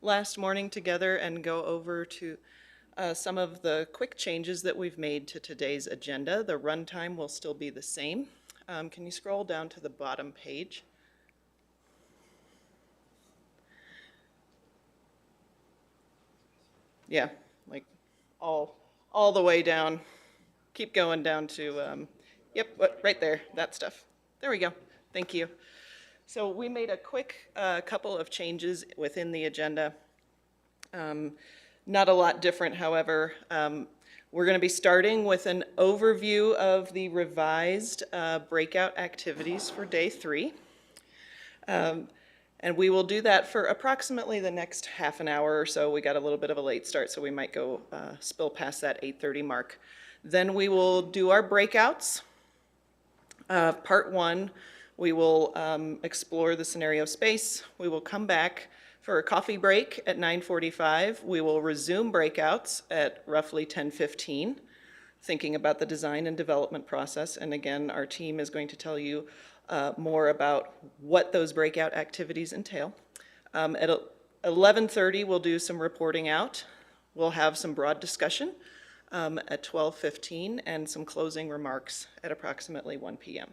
last morning together and go over to some of the quick changes that we've made to today's agenda. The runtime will still be the same. Can you scroll down to the bottom page? Yeah, like all the way down. Keep going down to, yep, right there, that stuff. There we go. Thank you. So we made a quick couple of changes within the agenda. Not a lot different, however. We're going to be starting with an overview of the revised breakout activities for day 3. And we will do that for approximately the next half an hour or so. We got a little bit of a late start, so we might go spill past that 8:30 mark. Then we will do our breakouts. Part 1, we will explore the scenario space. We will come back for a coffee break at 9:45. We will resume breakouts at roughly 10:15, thinking about the design and development process. And again, our team is going to tell you more about what those breakout activities entail. At 11:30, we'll do some reporting out. We'll have some broad discussion at 12:15 and some closing remarks at approximately 1 p.m.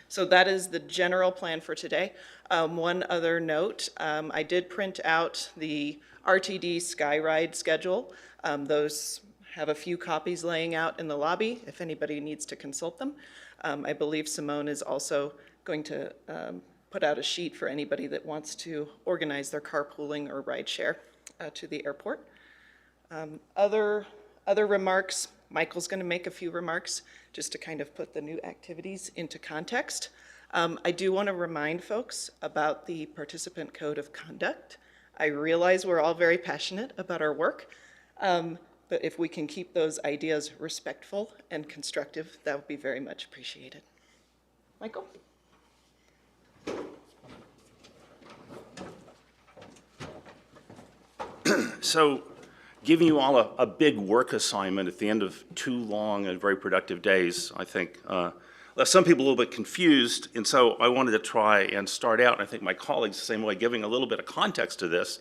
So that is the general plan for today. One other note, I did print out the RTD Skyride schedule. Those have a few copies laying out in the lobby if anybody needs to consult them. I believe Simone is also going to put out a sheet for anybody that wants to organize their carpooling or rideshare to the airport. Other remarks, Michael's going to make a few remarks just to kind of put the new activities into context. I do want to remind folks about the participant code of conduct. I realize we're all very passionate about our work, but if we can keep those ideas respectful and constructive, that would be very much appreciated. Michael? So, giving you all a big work assignment at the end of 2 long and very productive days, I think, left some people a little bit confused, and so I wanted to try and start out, and I think my colleagues the same way, giving a little bit of context to this,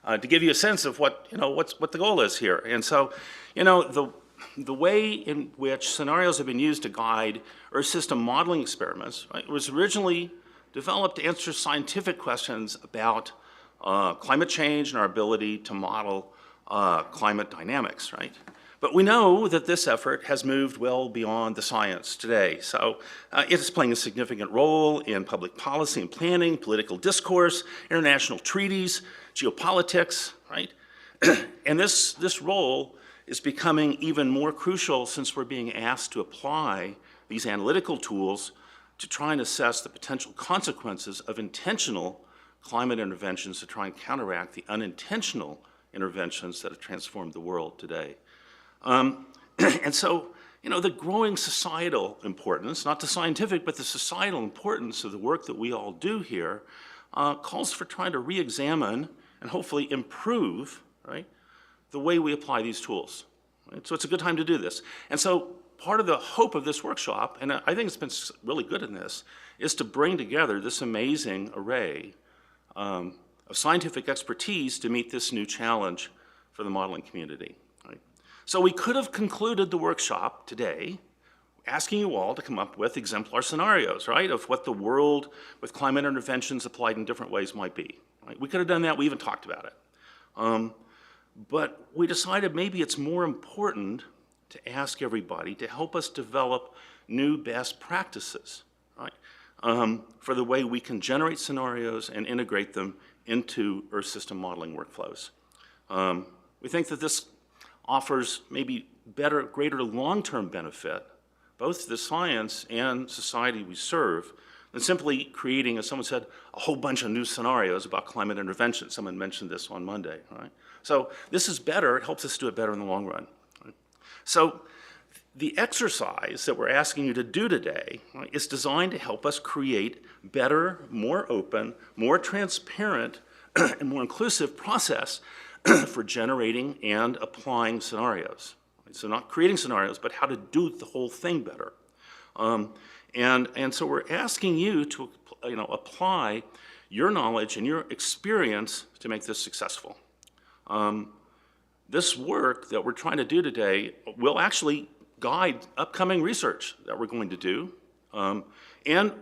to give you a sense of what the goal is here. And so, the way in which scenarios have been used to guide Earth system modeling experiments, right, was originally developed to answer scientific questions about climate change and our ability to model climate dynamics, right? But we know that this effort has moved well beyond the science today. So it is playing a significant role in public policy and planning, political discourse, international treaties, geopolitics, right? And this role is becoming even more crucial since we're being asked to apply these analytical tools to try and assess the potential consequences of intentional climate interventions to try and counteract the unintentional interventions that have transformed the world today. And so, the growing societal importance, not the scientific, but the societal importance of the work that we all do here calls for trying to re-examine and hopefully improve, right, the way we apply these tools. Right? So it's a good time to do this. And so part of the hope of this workshop, and I think it's been really good in this, is to bring together this amazing array of scientific expertise to meet this new challenge for the modeling community. Right? So we could have concluded the workshop today asking you all to come up with exemplar scenarios, right, of what the world with climate interventions applied in different ways might be. Right? We could have done that. We even talked about it. But we decided maybe it's more important to ask everybody to help us develop new best practices, right, for the way we can generate scenarios and integrate them into Earth system modeling workflows. We think that this offers maybe greater long-term benefit, both to the science and society we serve, than simply creating, as someone said, a whole bunch of new scenarios about climate intervention. Someone mentioned this on Monday, right? So this is better. It helps us do it better in the long run. Right? So the exercise that we're asking you to do today, right, is designed to help us create better, more open, more transparent, and more inclusive process for generating and applying scenarios. Right? So not creating scenarios, but how to do the whole thing better. And so we're asking you to apply your knowledge and your experience to make this successful. This work that we're trying to do today will actually guide upcoming research that we're going to do. And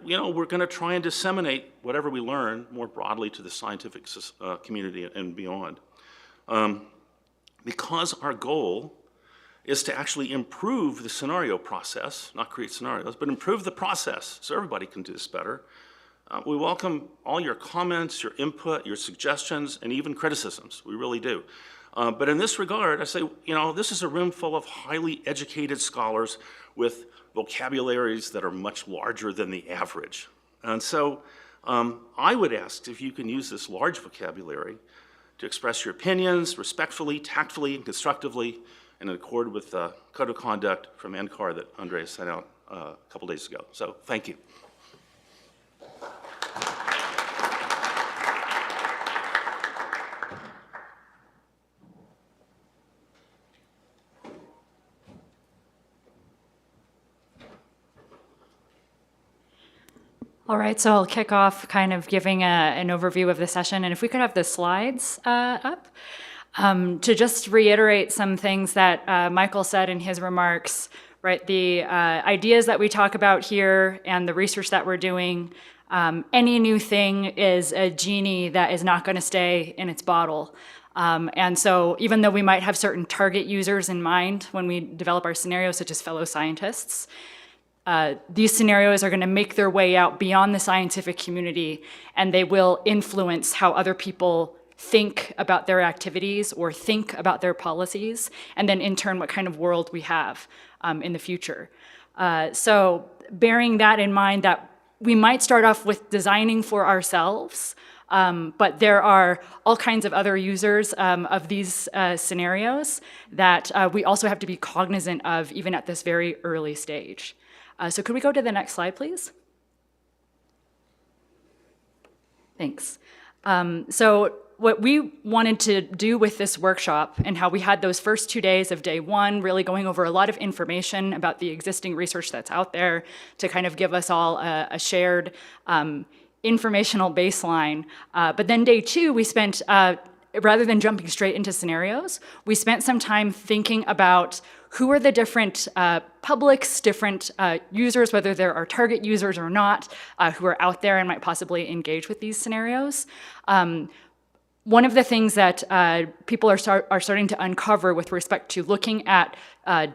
we're going to try and disseminate whatever we learn more broadly to the scientific community and beyond. Because our goal is to actually improve the scenario process, not create scenarios, but improve the process so everybody can do this better. We welcome all your comments, your input, your suggestions, and even criticisms. We really do. But in this regard, I say, this is a room full of highly educated scholars with vocabularies that are much larger than the average. And so I would ask if you can use this large vocabulary to express your opinions respectfully, tactfully, and constructively, in accord with the code of conduct from NCAR that Andrea sent out a couple days ago. So thank you. All right, so I'll kick off kind of giving an overview of the session, and if we could have the slides up. To just reiterate some things that Michael said in his remarks, right? The ideas that we talk about here and the research that we're doing, any new thing is a genie that is not going to stay in its bottle. And so even though we might have certain target users in mind when we develop our scenarios, such as fellow scientists, these scenarios are going to make their way out beyond the scientific community, and they will influence how other people think about their activities or think about their policies, and then in turn what kind of world we have in the future. So bearing that in mind, that we might start off with designing for ourselves, but there are all kinds of other users of these scenarios that we also have to be cognizant of even at this very early stage. So could we go to the next slide, please? Thanks. So what we wanted to do with this workshop and how we had those first 2 days of day one, really going over a lot of information about the existing research that's out there to kind of give us all a shared informational baseline. But then day two, we spent, rather than jumping straight into scenarios, we spent some time thinking about who are the different publics, different users, whether there are target users or not, who are out there and might possibly engage with these scenarios. One of the things that people are starting to uncover with respect to looking at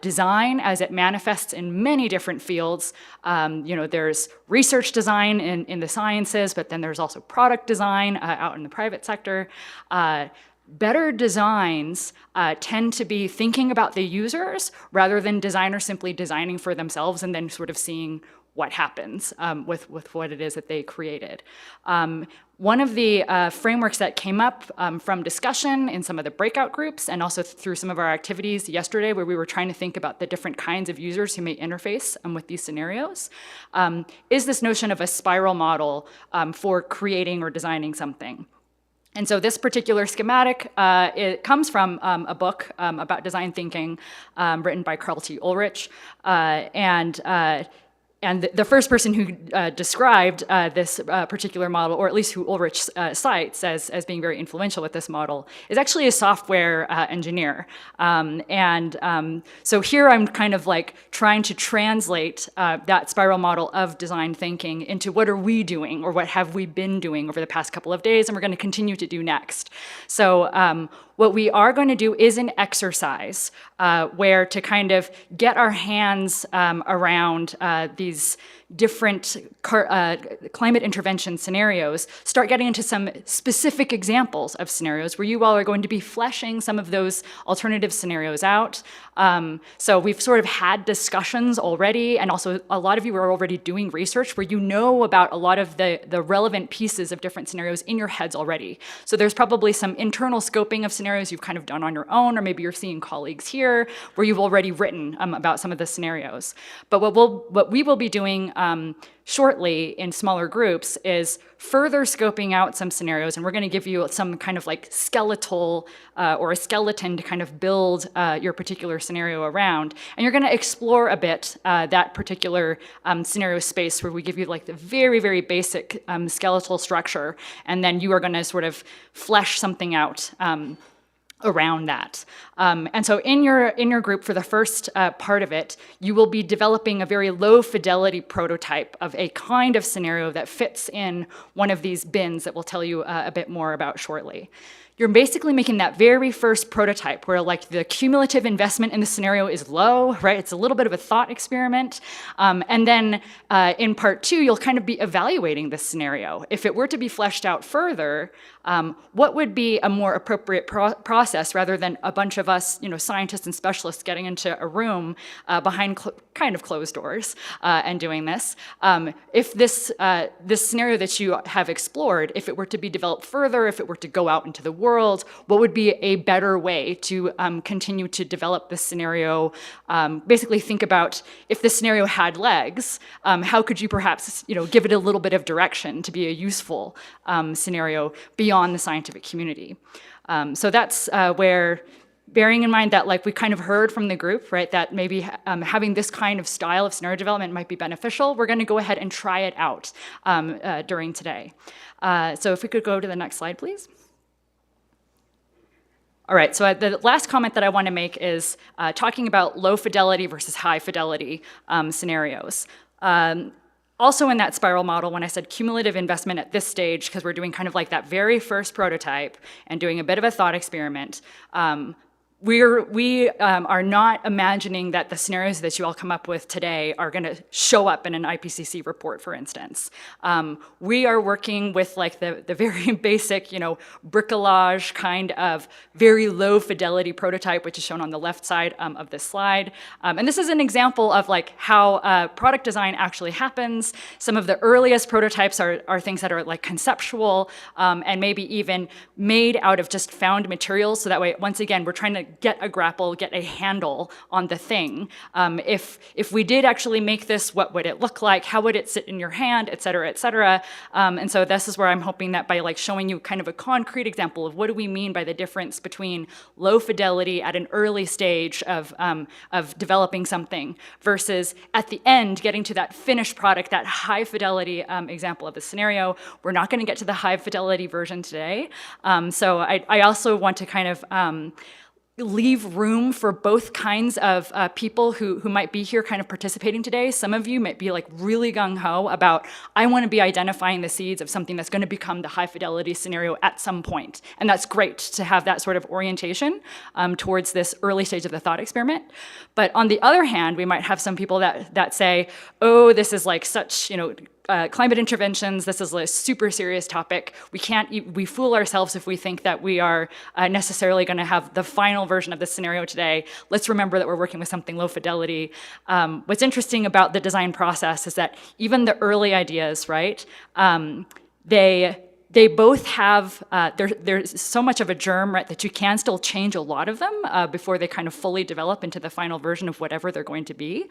design as it manifests in many different fields, there's research design in the sciences, but then there's also product design out in the private sector. Better designs tend to be thinking about the users rather than designers simply designing for themselves and then sort of seeing what happens with what it is that they created. One of the frameworks that came up from discussion in some of the breakout groups and also through some of our activities yesterday where we were trying to think about the different kinds of users who may interface with these scenarios is this notion of a spiral model for creating or designing something. And so this particular schematic, it comes from a book about design thinking written by Carl T. Ulrich. And the first person who described this particular model, or at least who Ulrich cites as being very influential with this model, is actually a software engineer. So here I'm kind of like trying to translate that spiral model of design thinking into what are we doing, or what have we been doing over the past couple of days, and we're going to continue to do next. So what we are going to do is an exercise where to kind of get our hands around these different climate intervention scenarios, start getting into some specific examples of scenarios where you all are going to be fleshing some of those alternative scenarios out. So we've sort of had discussions already, and also a lot of you are already doing research where you know about a lot of the relevant pieces of different scenarios in your heads already. So there's probably some internal scoping of scenarios you've kind of done on your own, or maybe you're seeing colleagues here where you've already written about some of the scenarios. But what we will will be doing shortly in smaller groups is further scoping out some scenarios, and we're going to give you some kind of like skeletal or a skeleton to kind of build your particular scenario around. And you're going to explore a bit that particular scenario space where we give you like the very, very basic skeletal structure, and then you are going to sort of flesh something out around that. And so in your group for the first part of it, you will be developing a very low fidelity prototype of a kind of scenario that fits in one of these bins that we'll tell you a bit more about shortly. You're basically making that very first prototype where like the cumulative investment in the scenario is low, right? It's a little bit of a thought experiment. And then in part 2, you'll kind of be evaluating this scenario. If it were to be fleshed out further, what would be a more appropriate process rather than a bunch of us, scientists and specialists getting into a room behind kind of closed doors and doing this? If this scenario that you have explored, if it were to be developed further, if it were to go out into the world, what would be a better way to continue to develop this scenario? Basically think about if this scenario had legs, how could you perhaps give it a little bit of direction to be a useful scenario beyond the scientific community. So that's where, bearing in mind that like we kind of heard from the group, right, that maybe having this kind of style of scenario development might be beneficial, we're going to go ahead and try it out during today. So if we could go to the next slide, please. All right, so the last comment that I want to make is talking about low fidelity versus high fidelity scenarios. Also in that spiral model, when I said cumulative investment at this stage, because we're doing kind of like that very first prototype and doing a bit of a thought experiment, we are not imagining that the scenarios that you all come up with today are going to show up in an IPCC report, for instance. We are working with like the very basic, bricolage kind of very low fidelity prototype, which is shown on the left side of this slide. And this is an example of like how product design actually happens. Some of the earliest prototypes are things that are like conceptual and maybe even made out of just found materials. So that way, once again, we're trying to get a grapple, get a handle on the thing. If we did actually make this, what would it look like? How would it sit in your hand, et cetera, et cetera? And so this is where I'm hoping that by like showing you kind of a concrete example of what do we mean by the difference between low fidelity at an early stage of developing something versus at the end getting to that finished product, that high fidelity example of the scenario. We're not going to get to the high fidelity version today. So I also want to kind of leave room for both kinds of people who might be here kind of participating today. Some of you might be like really gung-ho about, I want to be identifying the seeds of something that's going to become the high fidelity scenario at some point. And that's great to have that sort of orientation towards this early stage of the thought experiment. But on the other hand, we might have some people that say, oh, this is like such, climate interventions, this is a super serious topic. We fool ourselves if we think that we are necessarily going to have the final version of this scenario today. Let's remember that we're working with something low fidelity. What's interesting about the design process is that even the early ideas, right, they both have, there's so much of a germ, right, that you can still change a lot of them before they kind of fully develop into the final version of whatever they're going to be.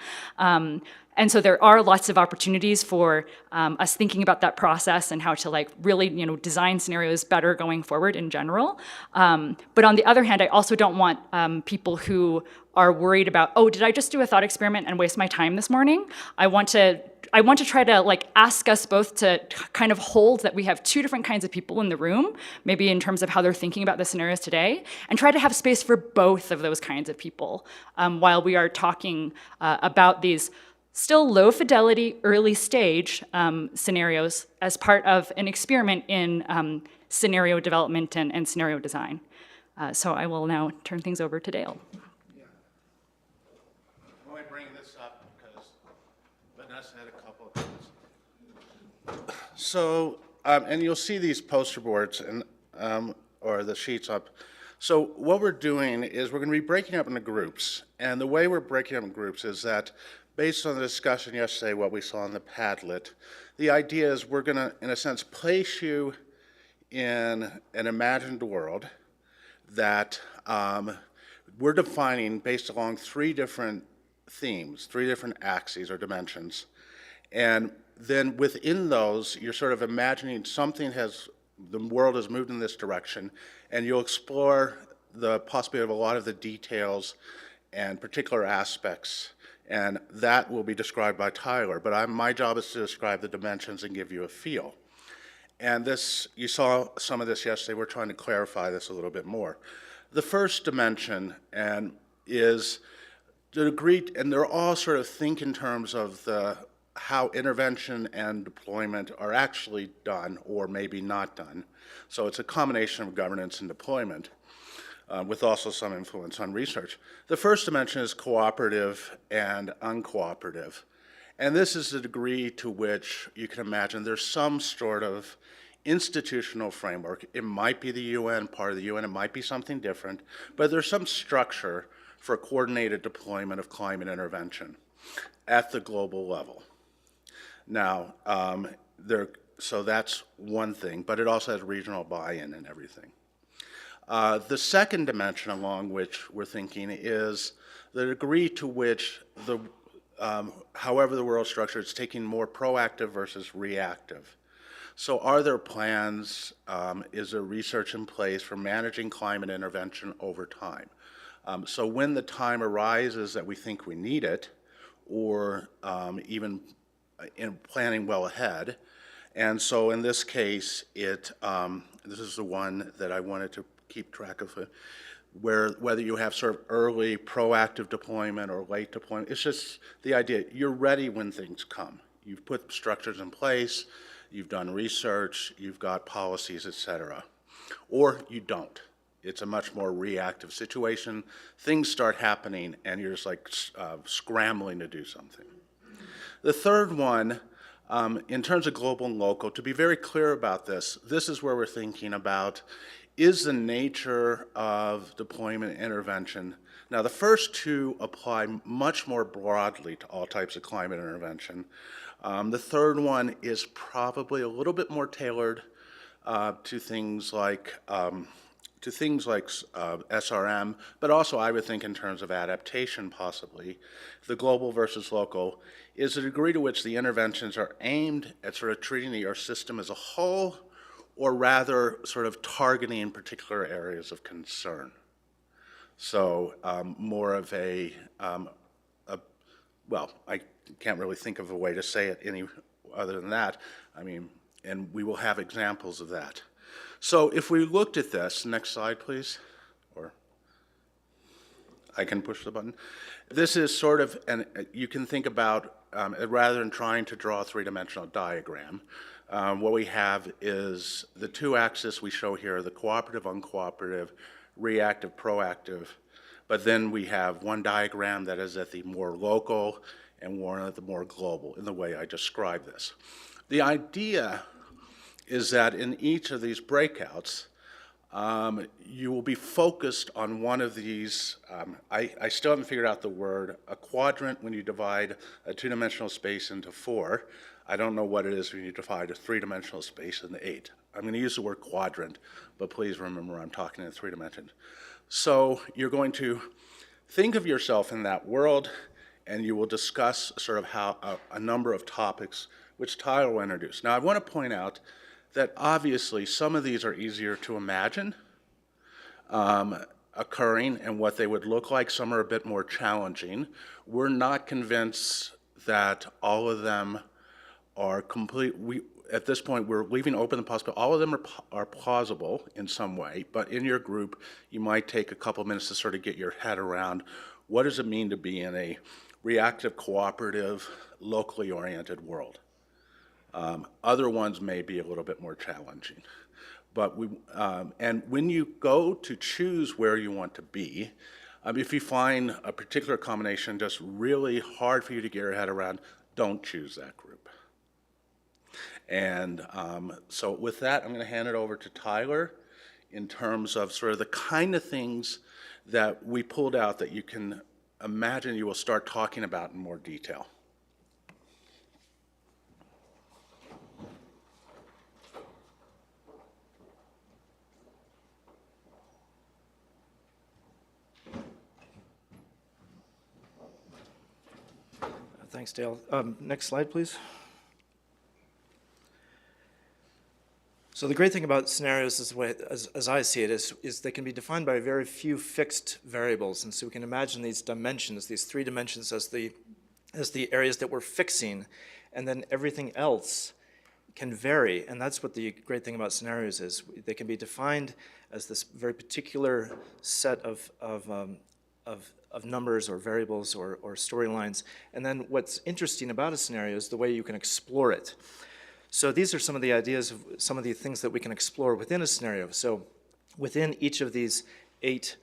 And so there are lots of opportunities for us thinking about that process and how to like really, design scenarios better going forward in general. But on the other hand, I also don't want people who are worried about, oh, did I just do a thought experiment and waste my time this morning? I want to try to like ask us both to kind of hold that we have two different kinds of people in the room, maybe in terms of how they're thinking about the scenarios today, and try to have space for both of those kinds of people while we are talking about these still low fidelity, early stage scenarios as part of an experiment in scenario development and scenario design. So I will now turn things over to Dale. Let me bring this up because Vanessa had a couple of things. So, and you'll see these poster boards and or the sheets up. So what we're doing is we're going to be breaking up into groups. And the way we're breaking up in groups is that based on the discussion yesterday, what we saw in the Padlet, the idea is we're going to, in a sense, place you in an imagined world that we're defining based along three different themes, three different axes or dimensions. And then within those, you're sort of imagining the world has moved in this direction, and you'll explore the possibility of a lot of the details and particular aspects, and that will be described by Tyler. But my job is to describe the dimensions and give you a feel. And this, you saw some of this yesterday. We're trying to clarify this a little bit more. The first dimension is the degree, and they're all sort of think in terms of how intervention and deployment are actually done or maybe not done. So it's a combination of governance and deployment, with also some influence on research. The first dimension is cooperative and uncooperative. And this is the degree to which you can imagine there's some sort of institutional framework. It might be the UN, part of the UN, it might be something different, but there's some structure for coordinated deployment of climate intervention at the global level. Now, so that's one thing, but it also has regional buy-in and everything. The second dimension along which we're thinking is the degree to which however the world structure is taking more proactive versus reactive. So are there plans, is there research in place for managing climate intervention over time? So when the time arises that we think we need it, or even in planning well ahead, and so in this case, this is the one that I wanted to keep track of, whether you have sort of early proactive deployment or late deployment, it's just the idea, you're ready when things come. You've put structures in place, you've done research, you've got policies, et cetera. Or you don't. It's a much more reactive situation. Things start happening and you're just like scrambling to do something. The third one, in terms of global and local, to be very clear about this is where we're thinking about, is the nature of deployment intervention. Now, the first two apply much more broadly to all types of climate intervention. The third one is probably a little bit more tailored to things like SRM, but also I would think in terms of adaptation possibly. The global versus local is the degree to which the interventions are aimed at sort of treating the Earth system as a whole, or rather sort of targeting particular areas of concern. So more of well, I can't really think of a way to say it any other than that. I mean, and we will have examples of that. So if we looked at this, next slide, please, or I can push the button. This is sort of, and you can think about, rather than trying to draw a three-dimensional diagram, what we have is the two axes we show here, the cooperative, uncooperative, reactive, proactive, but then we have one diagram that is at the more local and one at the more global in the way I described this. The idea is that in each of these breakouts, you will be focused on one of these. I still haven't figured out the word, a quadrant when you divide a two-dimensional space into four. I don't know what it is when you divide a three-dimensional space into 8. I'm going to use the word quadrant, but please remember I'm talking in 3 dimensions. So you're going to think of yourself in that world, and you will discuss sort of how a number of topics which Tyler will introduce. Now I want to point out that obviously some of these are easier to imagine occurring and what they would look like. Some are a bit more challenging. We're not convinced that all of them are complete. At this point, we're leaving open the possibility. All of them are plausible in some way, but in your group, you might take a couple of minutes to sort of get your head around what does it mean to be in a reactive, cooperative, locally oriented world. Other ones may be a little bit more challenging. But and when you go to choose where you want to be, if you find a particular combination just really hard for you to get your head around, don't choose that group. And so with that, I'm going to hand it over to Tyler in terms of sort of the kind of things that we pulled out that you can imagine you will start talking about in more detail. Thanks, Dale. Next slide, please. So the great thing about scenarios is the way, as I see it, is they can be defined by very few fixed variables. And so we can imagine these dimensions, these 3 dimensions as the areas that we're fixing, and then everything else can vary. And that's what the great thing about scenarios is. They can be defined as this very particular set of numbers or variables or storylines. And then what's interesting about a scenario is the way you can explore it. So these are some of the ideas of some of the things that we can explore within a scenario. So within each of these 8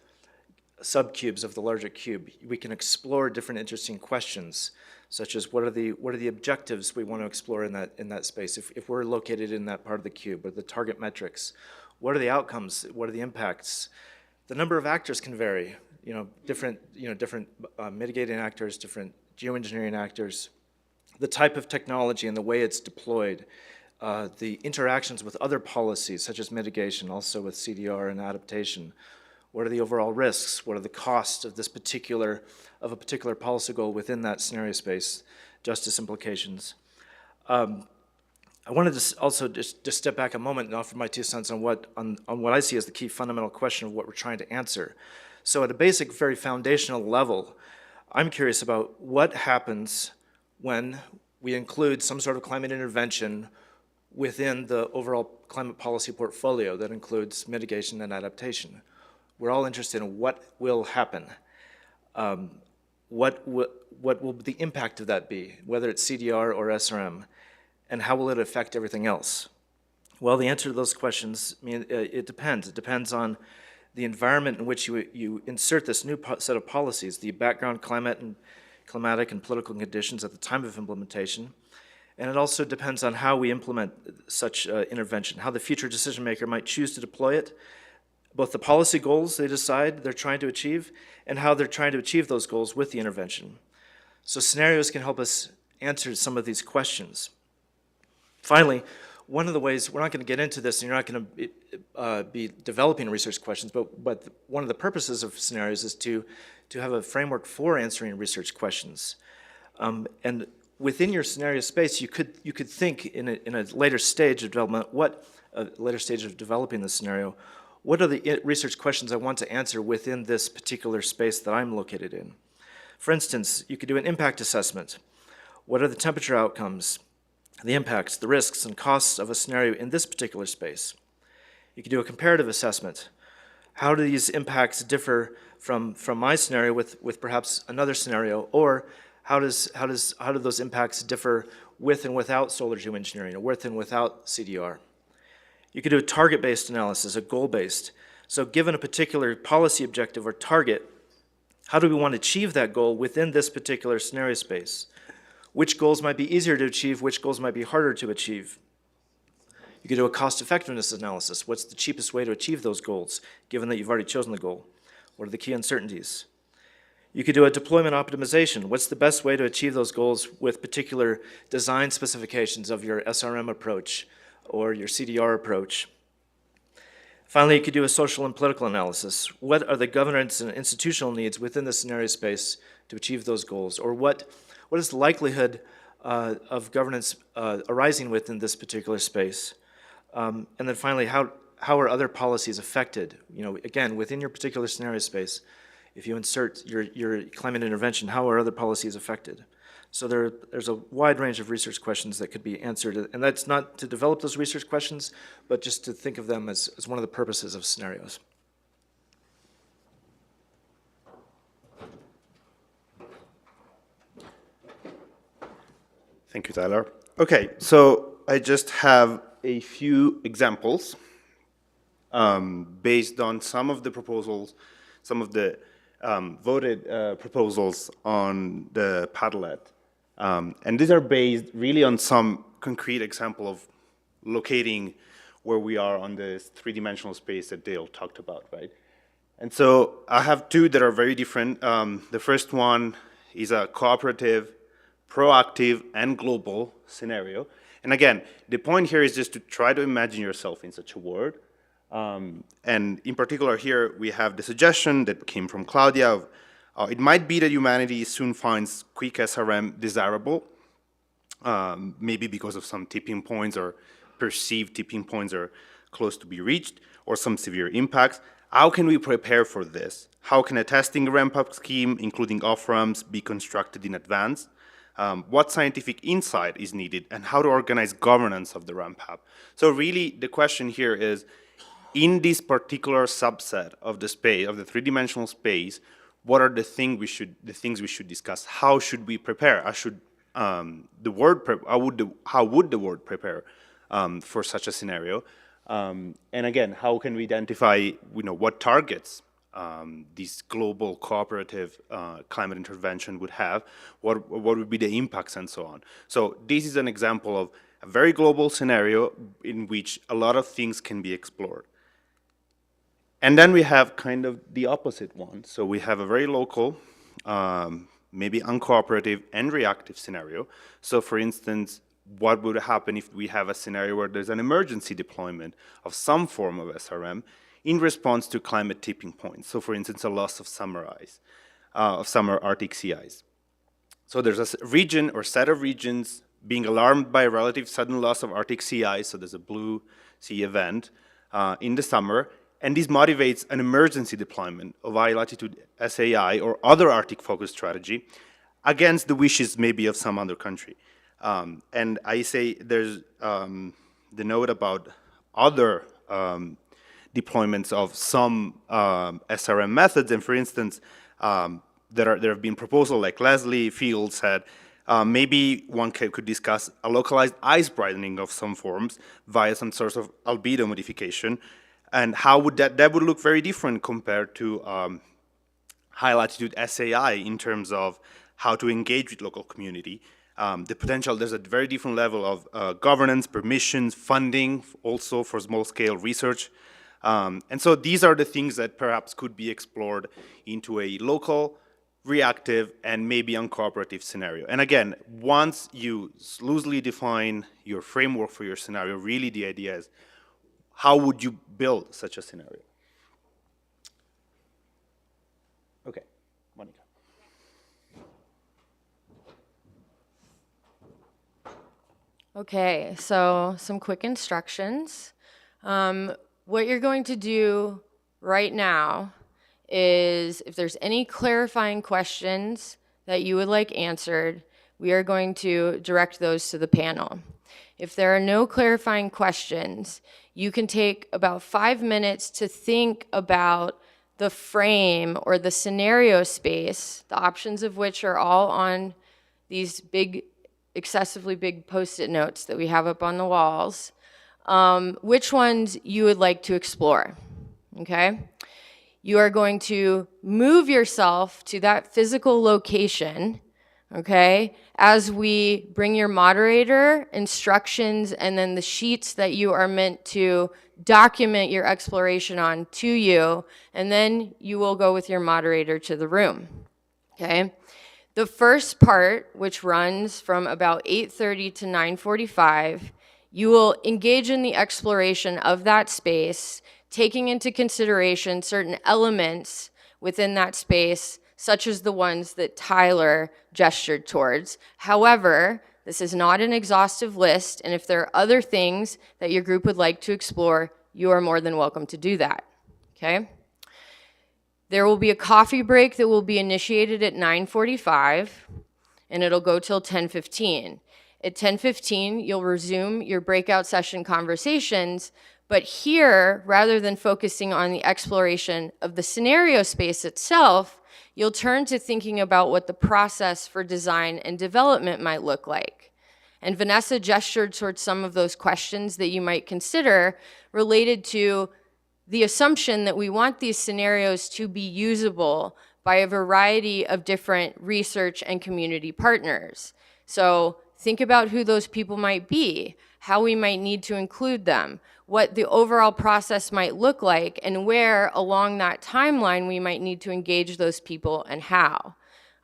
subcubes of the larger cube, we can explore different interesting questions, such as what are the objectives we want to explore in that space if we're located in that part of the cube, or the target metrics. What are the outcomes? What are the impacts? The number of actors can vary. Different mitigating actors, different geoengineering actors. The type of technology and the way it's deployed, the interactions with other policies such as mitigation, also with CDR and adaptation. What are the overall risks? What are the costs of a particular policy goal within that scenario space? Justice implications. I wanted to also just step back a moment and offer my 2 cents on what I see as the key fundamental question of what we're trying to answer. So at a basic, very foundational level, I'm curious about what happens when we include some sort of climate intervention within the overall climate policy portfolio that includes mitigation and adaptation. We're all interested in what will happen. What will the impact of that be, whether it's CDR or SRM, and how will it affect everything else? Well, the answer to those questions, it depends. It depends on the environment in which you insert this new set of policies, the background climatic and political conditions at the time of implementation. And it also depends on how we implement such intervention, how the future decision maker might choose to deploy it, both the policy goals they decide they're trying to achieve and how they're trying to achieve those goals with the intervention. So scenarios can help us answer some of these questions. Finally, one of the ways, we're not going to get into this and you're not going to be developing research questions, but one of the purposes of scenarios is to have a framework for answering research questions. And within your scenario space, you could think in a later stage of development, later stage of developing the scenario, what are the research questions I want to answer within this particular space that I'm located in? For instance, you could do an impact assessment. What are the temperature outcomes, the impacts, the risks, and costs of a scenario in this particular space? You could do a comparative assessment. How do these impacts differ from my scenario with perhaps another scenario, or how do those impacts differ with and without solar geoengineering, or with and without CDR? You could do a target-based analysis, a goal-based. So given a particular policy objective or target, how do we want to achieve that goal within this particular scenario space? Which goals might be easier to achieve, which goals might be harder to achieve? You could do a cost-effectiveness analysis. What's the cheapest way to achieve those goals, given that you've already chosen the goal? What are the key uncertainties? You could do a deployment optimization. What's the best way to achieve those goals with particular design specifications of your SRM approach or your CDR approach? Finally, you could do a social and political analysis. What are the governance and institutional needs within the scenario space to achieve those goals? Or what is the likelihood of governance arising within this particular space? And then finally, how are other policies affected? Again, within your particular scenario space, if you insert your climate intervention, how are other policies affected? So there's a wide range of research questions that could be answered, and that's not to develop those research questions, but just to think of them as one of the purposes of scenarios. Thank you, Tyler. Okay, so I just have a few examples based on some of the proposals, some of the voted proposals on the Padlet. And these are based really on some concrete example of locating where we are on this three-dimensional space that Dale talked about, right? And so I have two that are very different. The first one is a cooperative, proactive, and global scenario. And again, the point here is just to try to imagine yourself in such a world. And in particular here, we have the suggestion that came from Claudia of, it might be that humanity soon finds quick SRM desirable, maybe because of some tipping points or perceived tipping points are close to be reached or some severe impacts. How can we prepare for this? How can a testing ramp-up scheme, including off-ramps, be constructed in advance? What scientific insight is needed, and how to organize governance of the ramp-up? So really, the question here is, in this particular subset of the space, of the three-dimensional space, what are the things we should discuss? How should we prepare? How would the world prepare for such a scenario? And again, how can we identify, what targets this global cooperative climate intervention would have? What would be the impacts and so on? So this is an example of a very global scenario in which a lot of things can be explored. And then we have kind of the opposite one. So we have a very local, maybe uncooperative and reactive scenario. So for instance, what would happen if we have a scenario where there's an emergency deployment of some form of SRM in response to climate tipping points? So for instance, a loss of summer Arctic sea ice. So there's a region or set of regions being alarmed by a relative sudden loss of Arctic sea ice, so there's a blue sea event in the summer, and this motivates an emergency deployment of high-latitude SAI or other Arctic-focused strategy against the wishes maybe of some other country. And I say there's the note about other deployments of some SRM methods, and for instance, there have been proposals like Leslie Field said, maybe one could discuss a localized ice brightening of some forms via some sort of albedo modification. And how would that would look very different compared to high latitude SAI in terms of how to engage with local community. The potential, there's a very different level of governance, permissions, funding, also for small scale research. And so these are the things that perhaps could be explored into a local, reactive, and maybe uncooperative scenario. And again, once you loosely define your framework for your scenario, really the idea is, how would you build such a scenario? Okay, Monica. Okay, so some quick instructions. What you're going to do right now is, if there's any clarifying questions that you would like answered, we are going to direct those to the panel. If there are no clarifying questions, you can take about 5 minutes to think about the frame or the scenario space, the options of which are all on these big, excessively big Post-it notes that we have up on the walls, which ones you would like to explore, okay? You are going to move yourself to that physical location, okay, as we bring your moderator, instructions, and then the sheets that you are meant to document your exploration on to you, and then you will go with your moderator to the room, okay? The first part, which runs from about 8:30 to 9:45, you will engage in the exploration of that space, taking into consideration certain elements within that space, such as the ones that Tyler gestured towards. However, this is not an exhaustive list, and if there are other things that your group would like to explore, you are more than welcome to do that, okay? There will be a coffee break that will be initiated at 9:45, and it'll go till 10:15. At 10:15, you'll resume your breakout session conversations, but here, rather than focusing on the exploration of the scenario space itself, you'll turn to thinking about what the process for design and development might look like. And Vanessa gestured towards some of those questions that you might consider related to the assumption that we want these scenarios to be usable by a variety of different research and community partners. So think about who those people might be, how we might need to include them, what the overall process might look like, and where along that timeline we might need to engage those people and how,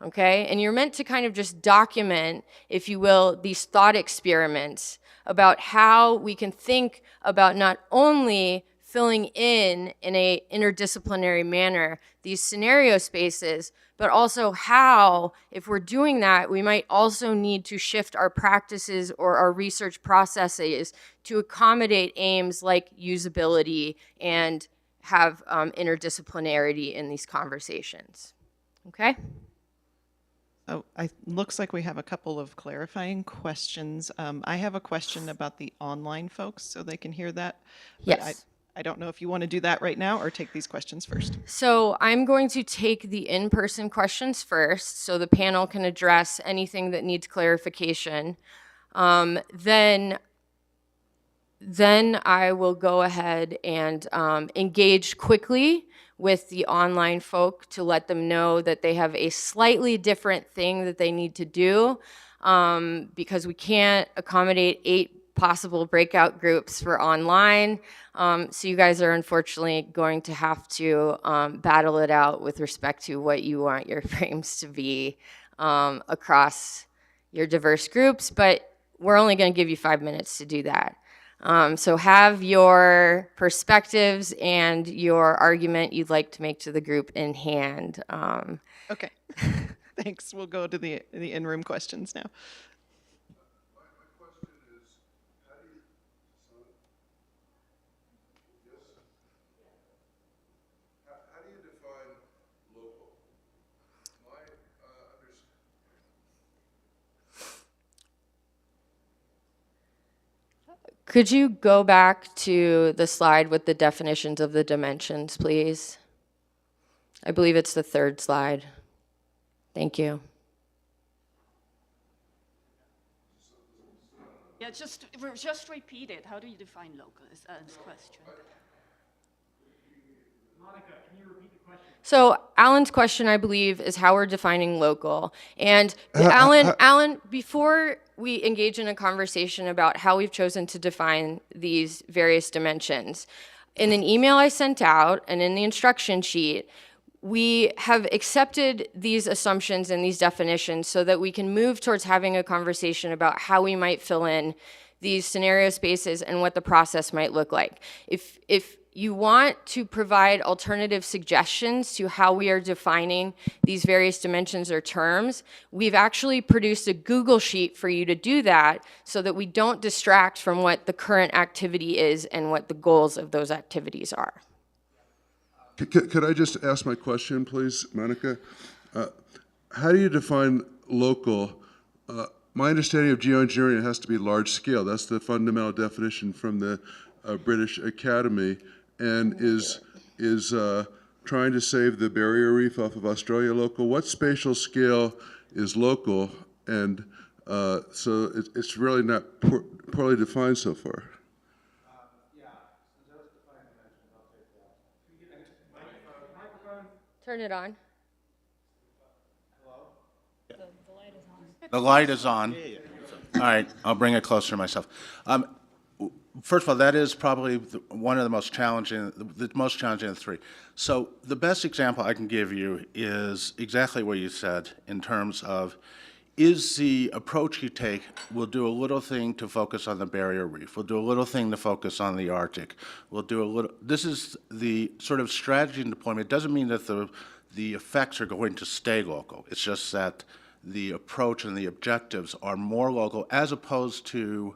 okay? And you're meant to kind of just document, if you will, these thought experiments about how we can think about not only filling in a interdisciplinary manner these scenario spaces, but also how, if we're doing that, we might also need to shift our practices or our research processes to accommodate aims like usability and have interdisciplinarity in these conversations. Okay? Oh, looks like we have a couple of clarifying questions. I have a question about the online folks, so they can hear that. But Yes. I don't know if you want to do that right now or take these questions first. So I'm going to take the in-person questions first, so the panel can address anything that needs clarification. Then I will go ahead and engage quickly with the online folk to let them know that they have a slightly different thing that they need to do, because we can't accommodate 8 possible breakout groups for online. So you guys are unfortunately going to have to battle it out with respect to what you want your frames to be across your diverse groups, but we're only going to give you 5 minutes to do that. So have your perspectives and your argument you'd like to make to the group in hand. Okay. Thanks. We'll go to the in-room questions now. Could you go back to the slide with the definitions of the dimensions, please? I believe it's the 3rd slide. Thank you. Yeah, just repeat it. How do you define local? Is Alan's question. So Alan's question, I believe, is how we're defining local. And Alan, before we engage in a conversation about how we've chosen to define these various dimensions, in an email I sent out and in the instruction sheet, we have accepted these assumptions and these definitions so that we can move towards having a conversation about how we might fill in these scenario spaces and what the process might look like. If you want to provide alternative suggestions to how we are defining these various dimensions or terms, we've actually produced a Google Sheet for you to do that so that we don't distract from what the current activity is and what the goals of those activities are. Could I just ask my question, please, Monica? How do you define local? My understanding of geoengineering, it has to be large scale. That's the fundamental definition from the British Academy, and is trying to save the barrier reef off of Australia local. What spatial scale is local? And so it's really not poorly defined so far. Turn it on. The light is on. All right, I'll bring it closer to myself. First of all, that is probably one of the most challenging of the 3. So the best example I can give you is exactly what you said in terms of, is the approach you take, we'll do a little thing to focus on the barrier reef, we'll do a little thing to focus on the Arctic, we'll do a little, this is the sort of strategy and deployment. It doesn't mean that the effects are going to stay local. It's just that the approach and the objectives are more local, as opposed to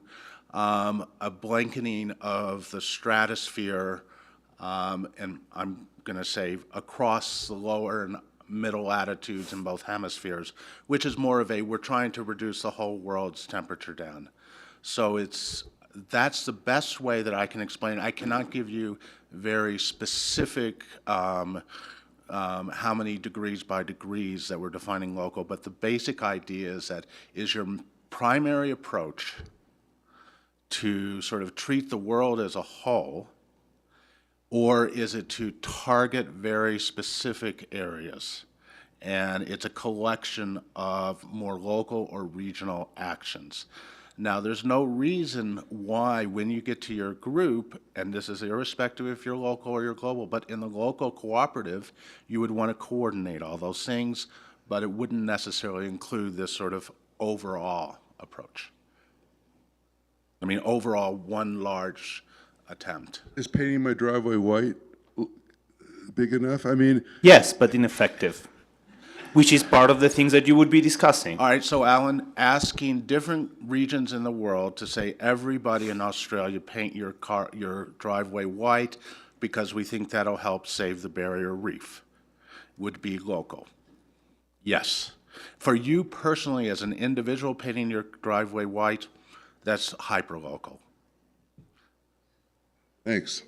a blanketing of the stratosphere, and I'm going to say across the lower and middle latitudes in both hemispheres, which is more of a, we're trying to reduce the whole world's temperature down. So that's the best way that I can explain. I cannot give you very specific how many degrees by degrees that we're defining local, but the basic idea is that is your primary approach to sort of treat the world as a whole, or is it to target very specific areas? And it's a collection of more local or regional actions. Now, there's no reason why when you get to your group, and this is irrespective if you're local or you're global, but in the local cooperative, you would want to coordinate all those things, but it wouldn't necessarily include this sort of overall approach. I mean, overall, one large attempt. Is painting my driveway white big enough? I mean, Yes, but ineffective. which is part of the things that you would be discussing. All right, so Alan, asking different regions in the world to say, everybody in Australia paint your driveway white because we think that'll help save the barrier reef, would be local. Yes. For you personally, as an individual painting your driveway white, that's hyper-local. Thanks.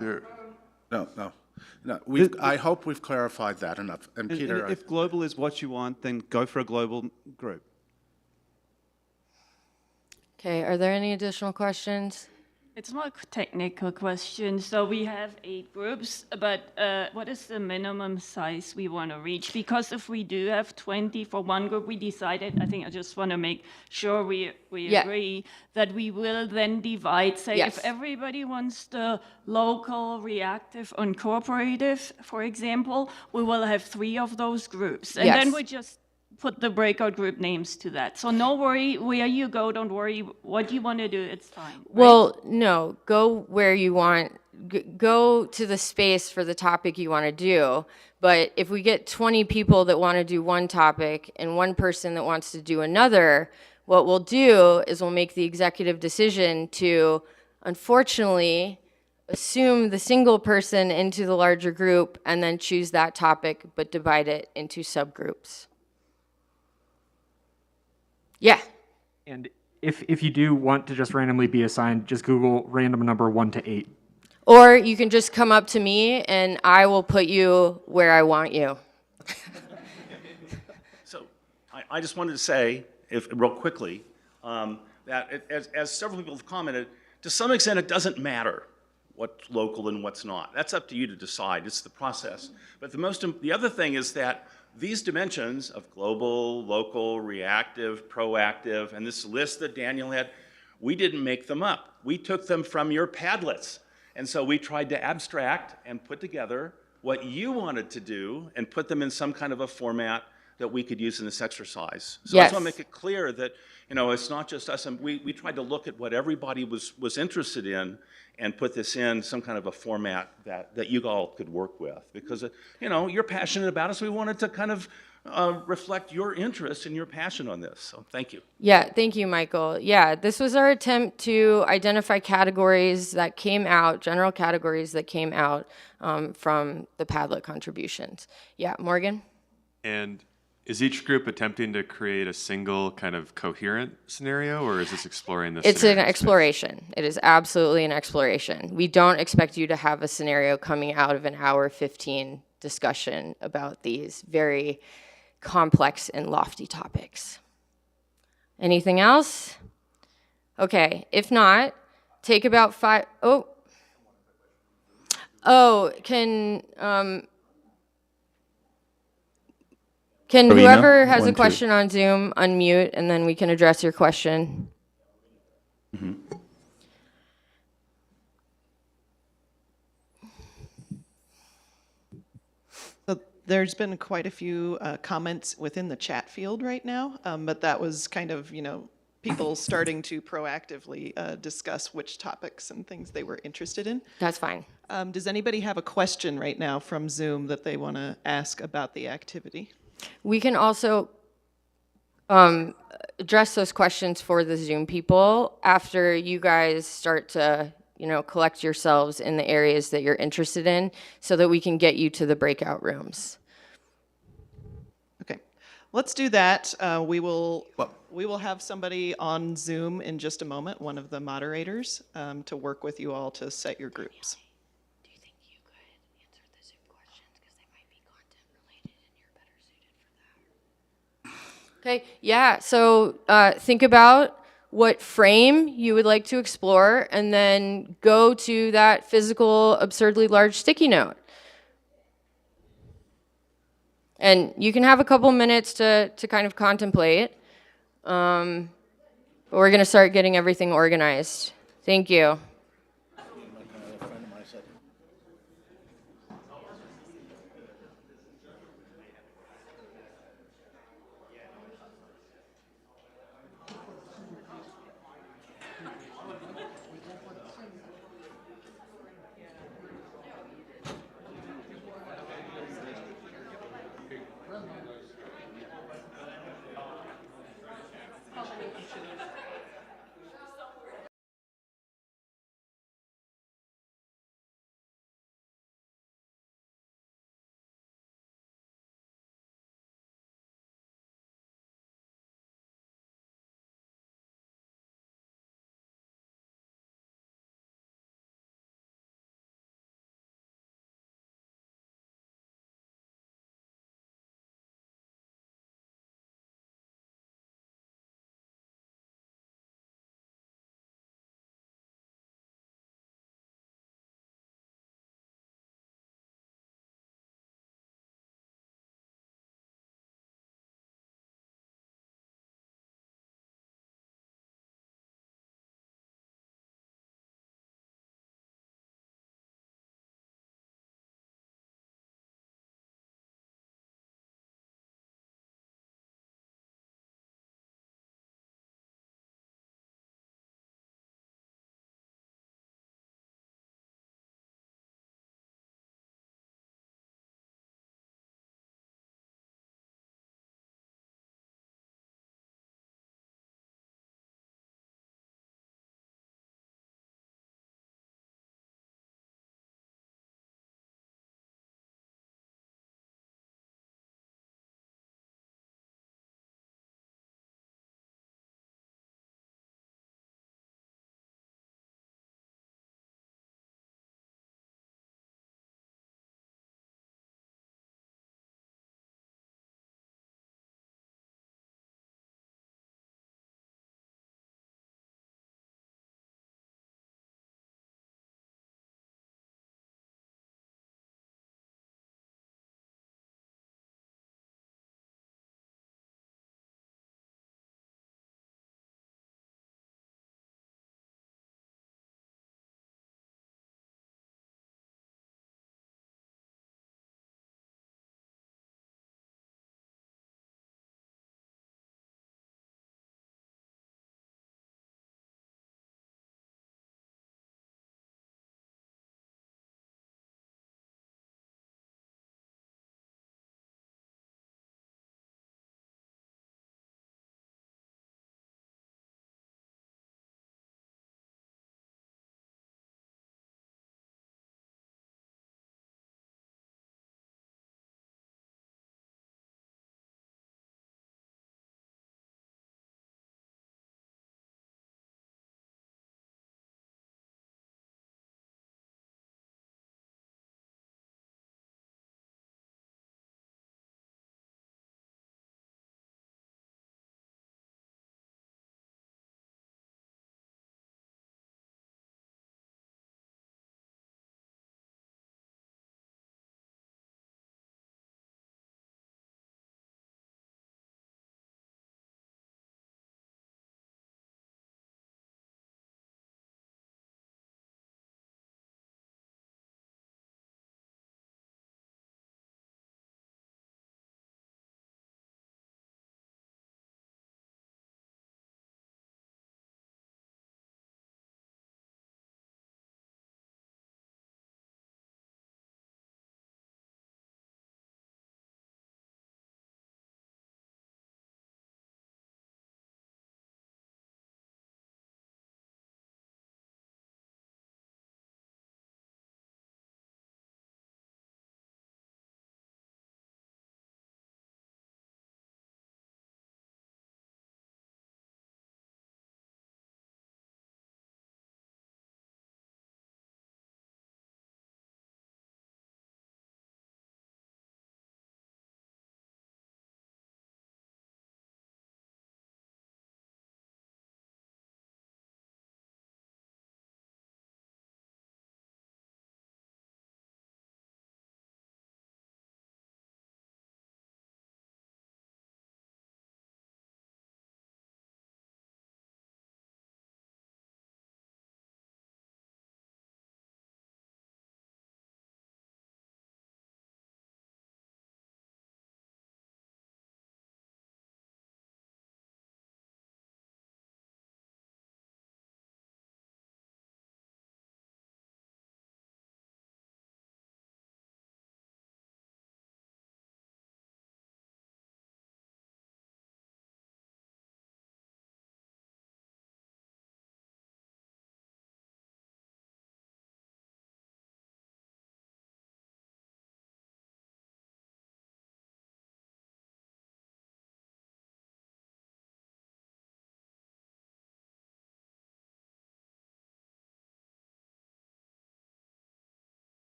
There, No. I hope we've clarified that enough. And Peter, If global is what you want, then go for a global group. Okay, are there any additional questions? It's more a technical question. So we have 8 groups, but what is the minimum size we want to reach? Because if we do have 20 for one group, we decided, I think I just want to make sure we Yeah. agree, that we will then divide, say, Yes. if everybody wants the local, reactive, and cooperative, for example, we will have 3 of those groups. And then Yes. we just put the breakout group names to that. So no worry, where you go, don't worry. What you want to do, it's fine. right? Well, no, go where you want, go to the space for the topic you want to do. But if we get 20 people that want to do one topic and one person that wants to do another, what we'll do is we'll make the executive decision to, unfortunately, assume the single person into the larger group and then choose that topic, but divide it into subgroups. Yeah. And if you do want to just randomly be assigned, just Google random number 1 to 8. Or you can just come up to me and I will put you where I want you. So I just wanted to say, real quickly, that as several people have commented, to some extent it doesn't matter what's local and what's not. That's up to you to decide. It's the process. But the other thing is that these dimensions of global, local, reactive, proactive, and this list that Daniel had, we didn't make them up. We took them from your Padlets. And so we tried to abstract and put together what you wanted to do and put them in some kind of a format that we could use in this exercise. So I just want to make it clear that, it's not just us. And we tried to look at what everybody was interested in and put this in some kind of a format that you all could work with. Because, you're passionate about it, so we wanted to kind of reflect your interest and your passion on this. So thank you. Yeah, thank you, Michael. Yeah, this was our attempt to identify categories that came out, general categories that came out from the Padlet contributions. Yeah, Morgan? And is each group attempting to create a single kind of coherent scenario, or is this exploring this? It's an exploration. It is absolutely an exploration. We don't expect you to have a scenario coming out of an hour 15 discussion about these very complex and lofty topics. Anything else? Okay, if not, take about 5. Can whoever has a question on Zoom unmute, and then we can address your question? So there's been quite a few comments within the chat field right now, but that was kind of, people starting to proactively discuss which topics and things they were interested in. That's fine. Does anybody have a question right now from Zoom that they want to ask about the activity? We can also address those questions for the Zoom people after you guys start to, collect yourselves in the areas that you're interested in so that we can get you to the breakout rooms. Okay, let's do that. We will have somebody on Zoom in just a moment, one of the moderators, to work with you all to set your groups. Do you think you could answer the Zoom questions because they might be content related and you're better suited for that? Okay, yeah, so think about what frame you would like to explore and then go to that physical, absurdly large sticky note. And you can have a couple minutes to kind of contemplate. But we're going to start getting everything organized. Thank you.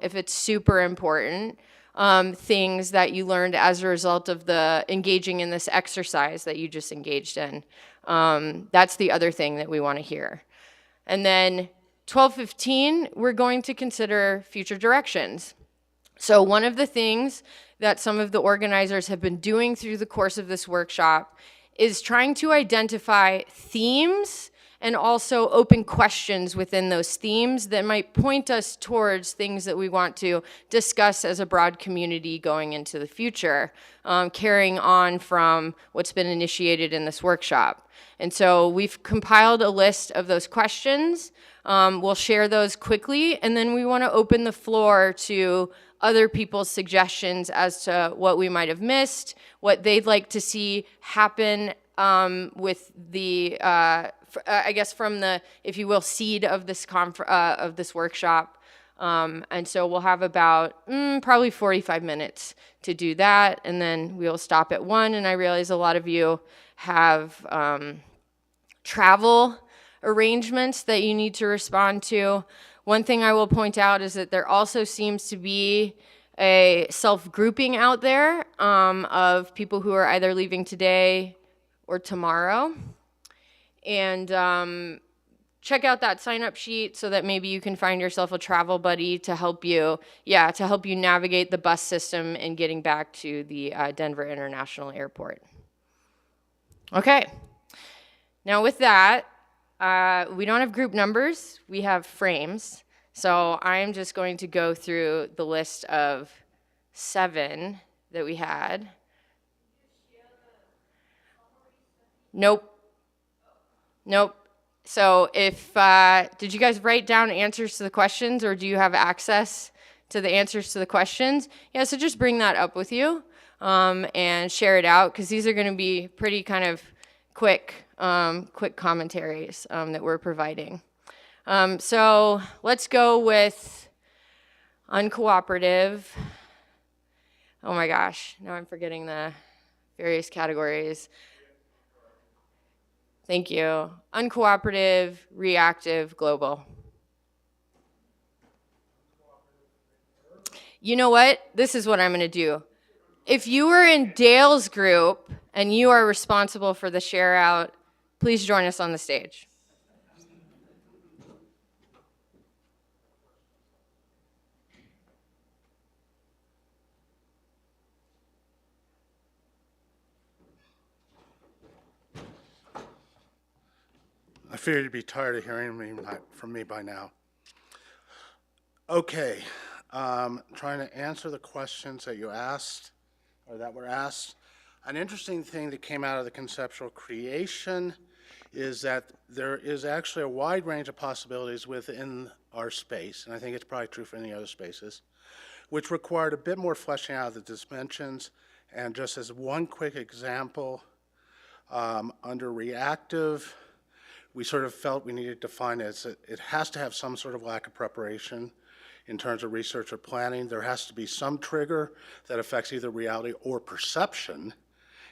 if it's super important, things that you learned as a result of the engaging in this exercise that you just engaged in. That's the other thing that we want to hear. And then 12:15, we're going to consider future directions. So one of the things that some of the organizers have been doing through the course of this workshop is trying to identify themes and also open questions within those themes that might point us towards things that we want to discuss as a broad community going into the future, carrying on from what's been initiated in this workshop. And so we've compiled a list of those questions. We'll share those quickly, and then we want to open the floor to other people's suggestions as to what we might have missed, what they'd like to see happen with the, I guess from the, if you will, seed of this workshop. And so we'll have about probably 45 minutes to do that, and then we'll stop at 1. And I realize a lot of you have travel arrangements that you need to respond to. One thing I will point out is that there also seems to be a self-grouping out there of people who are either leaving today or tomorrow. And check out that sign-up sheet so that maybe you can find yourself a travel buddy to help you, navigate the bus system and getting back to the Denver International Airport. Okay. Now with that, we don't have group numbers, we have frames. So I'm just going to go through the list of 7 that we had. Nope. So if, did you guys write down answers to the questions, or do you have access to the answers to the questions? Yeah, so just bring that up with you and share it out, because these are going to be pretty kind of quick commentaries that we're providing. So let's go with uncooperative. Oh my gosh, now I'm forgetting the various categories. Thank you. Uncooperative, reactive, global. You know what? This is what I'm going to do. If you were in Dale's group and you are responsible for the share out, please join us on the stage. I fear you'd be tired of hearing from me by now. Okay, trying to answer the questions that you asked, or that were asked. An interesting thing that came out of the conceptual creation is that there is actually a wide range of possibilities within our space, and I think it's probably true for any other spaces, which required a bit more fleshing out of the dimensions. And just as one quick example, under reactive, we sort of felt we needed to define it as it has to have some sort of lack of preparation in terms of research or planning. There has to be some trigger that affects either reality or perception,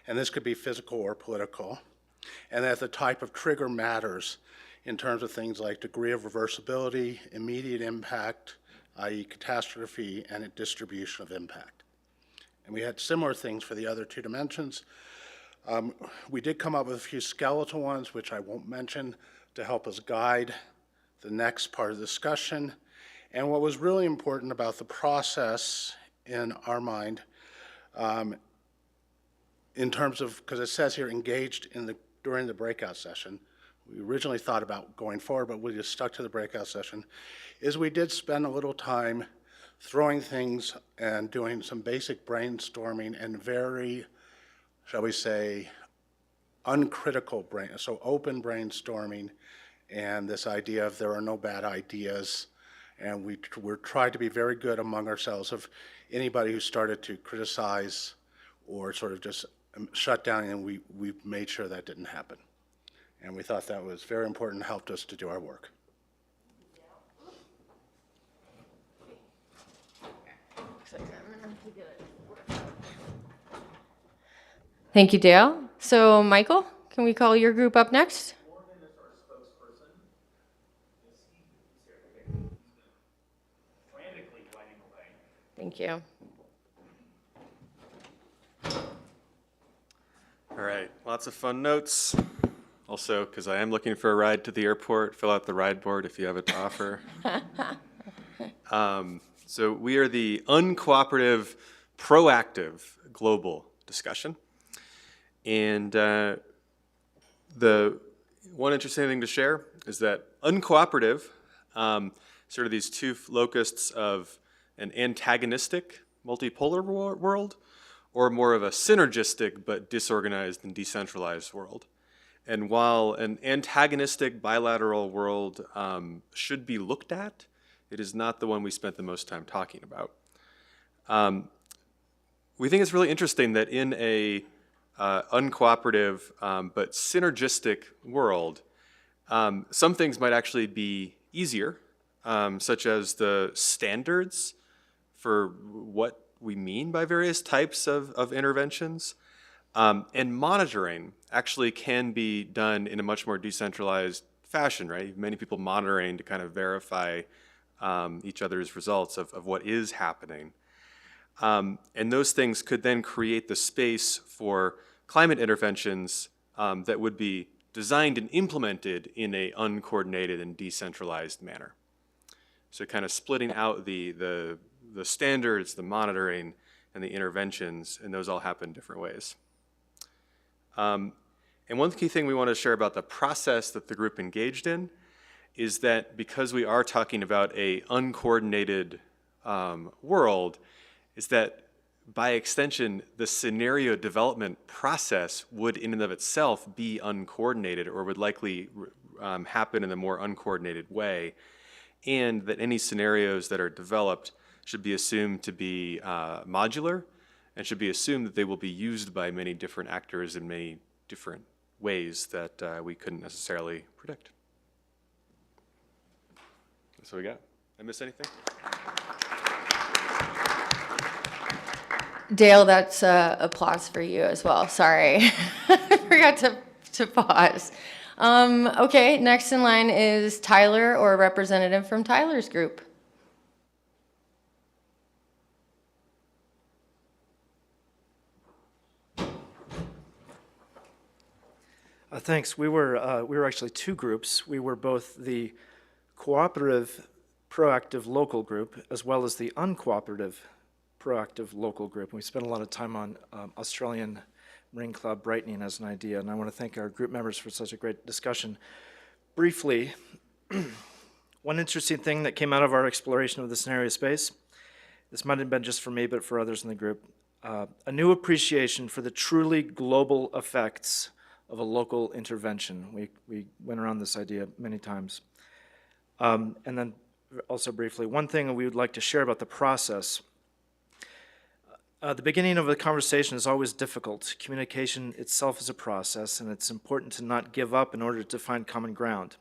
and this could be physical or political, and that the type of trigger matters in terms of things like degree of reversibility, immediate impact, i.e. catastrophe, and a distribution of impact. And we had similar things for the other 2 dimensions. We did come up with a few skeletal ones, which I won't mention, to help us guide the next part of the discussion. And what was really important about the process in our mind, in terms of, because it says here engaged during the breakout session, we originally thought about going forward, but we just stuck to the breakout session, is we did spend a little time throwing things and doing some basic brainstorming and very, shall we say, uncritical so open brainstorming, and this idea of there are no bad ideas. And we're trying to be very good among ourselves of anybody who started to criticize or sort of just shut down, and we made sure that didn't happen. And we thought that was very important and helped us to do our work. Thank you, Dale. So, Michael, can we call your group up next? Thank you. All right, lots of fun notes. Also, because I am looking for a ride to the airport, fill out the ride board if you have it to offer. So we are the uncooperative, proactive global discussion. And the one interesting thing to share is that uncooperative, sort of these two locusts of an antagonistic multipolar world, or more of a synergistic but disorganized and decentralized world. And while an antagonistic bilateral world should be looked at, it is not the one we spent the most time talking about. We think it's really interesting that in a uncooperative but synergistic world, some things might actually be easier, such as the standards for what we mean by various types of interventions. And monitoring actually can be done in a much more decentralized fashion, right? Many people monitoring to kind of verify each other's results of what is happening. And those things could then create the space for climate interventions that would be designed and implemented in a uncoordinated and decentralized manner. So kind of splitting out the standards, the monitoring, and the interventions, and those all happen different ways. And one key thing we want to share about the process that the group engaged in is that because we are talking about a uncoordinated world, is that by extension, the scenario development process would in and of itself be uncoordinated or would likely happen in a more uncoordinated way, and that any scenarios that are developed should be assumed to be modular and should be assumed that they will be used by many different actors in many different ways that we couldn't necessarily predict. That's what we got. Did I miss anything? Dale, that's applause for you as well. Sorry, I forgot to pause. Okay, next in line is Tyler or a representative from Tyler's group. Thanks. We were actually two groups. We were both the cooperative, proactive local group as well as the uncooperative, proactive local group. We spent a lot of time on Australian Marine Club brightening as an idea, and I want to thank our group members for such a great discussion. Briefly, one interesting thing that came out of our exploration of the scenario space, this might have been just for me, but for others in the group, a new appreciation for the truly global effects of a local intervention. We went around this idea many times. And then also briefly, one thing we would like to share about the process. The beginning of a conversation is always difficult. Communication itself is a process, and it's important to not give up in order to find common ground.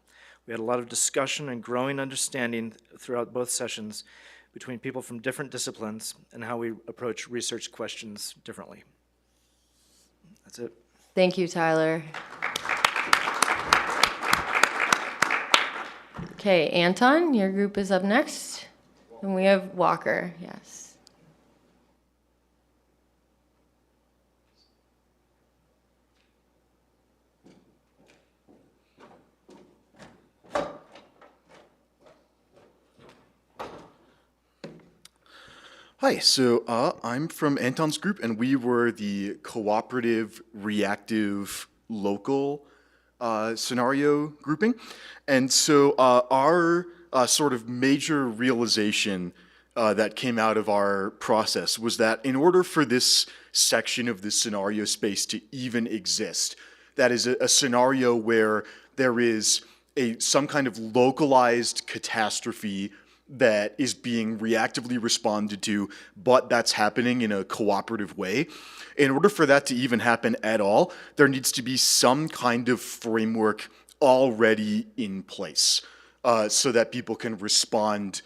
We had a lot of discussion and growing understanding throughout both sessions between people from different disciplines and how we approach research questions differently. That's it. Thank you, Tyler. Okay, Anton, your group is up next. And we have Walker, yes. Hi, so I'm from Anton's group, and we were the cooperative, reactive, local scenario grouping. And so our sort of major realization that came out of our process was that in order for this section of the scenario space to even exist, that is a scenario where there is some kind of localized catastrophe that is being reactively responded to, but that's happening in a cooperative way. In order for that to even happen at all, there needs to be some kind of framework already in place so that people can respond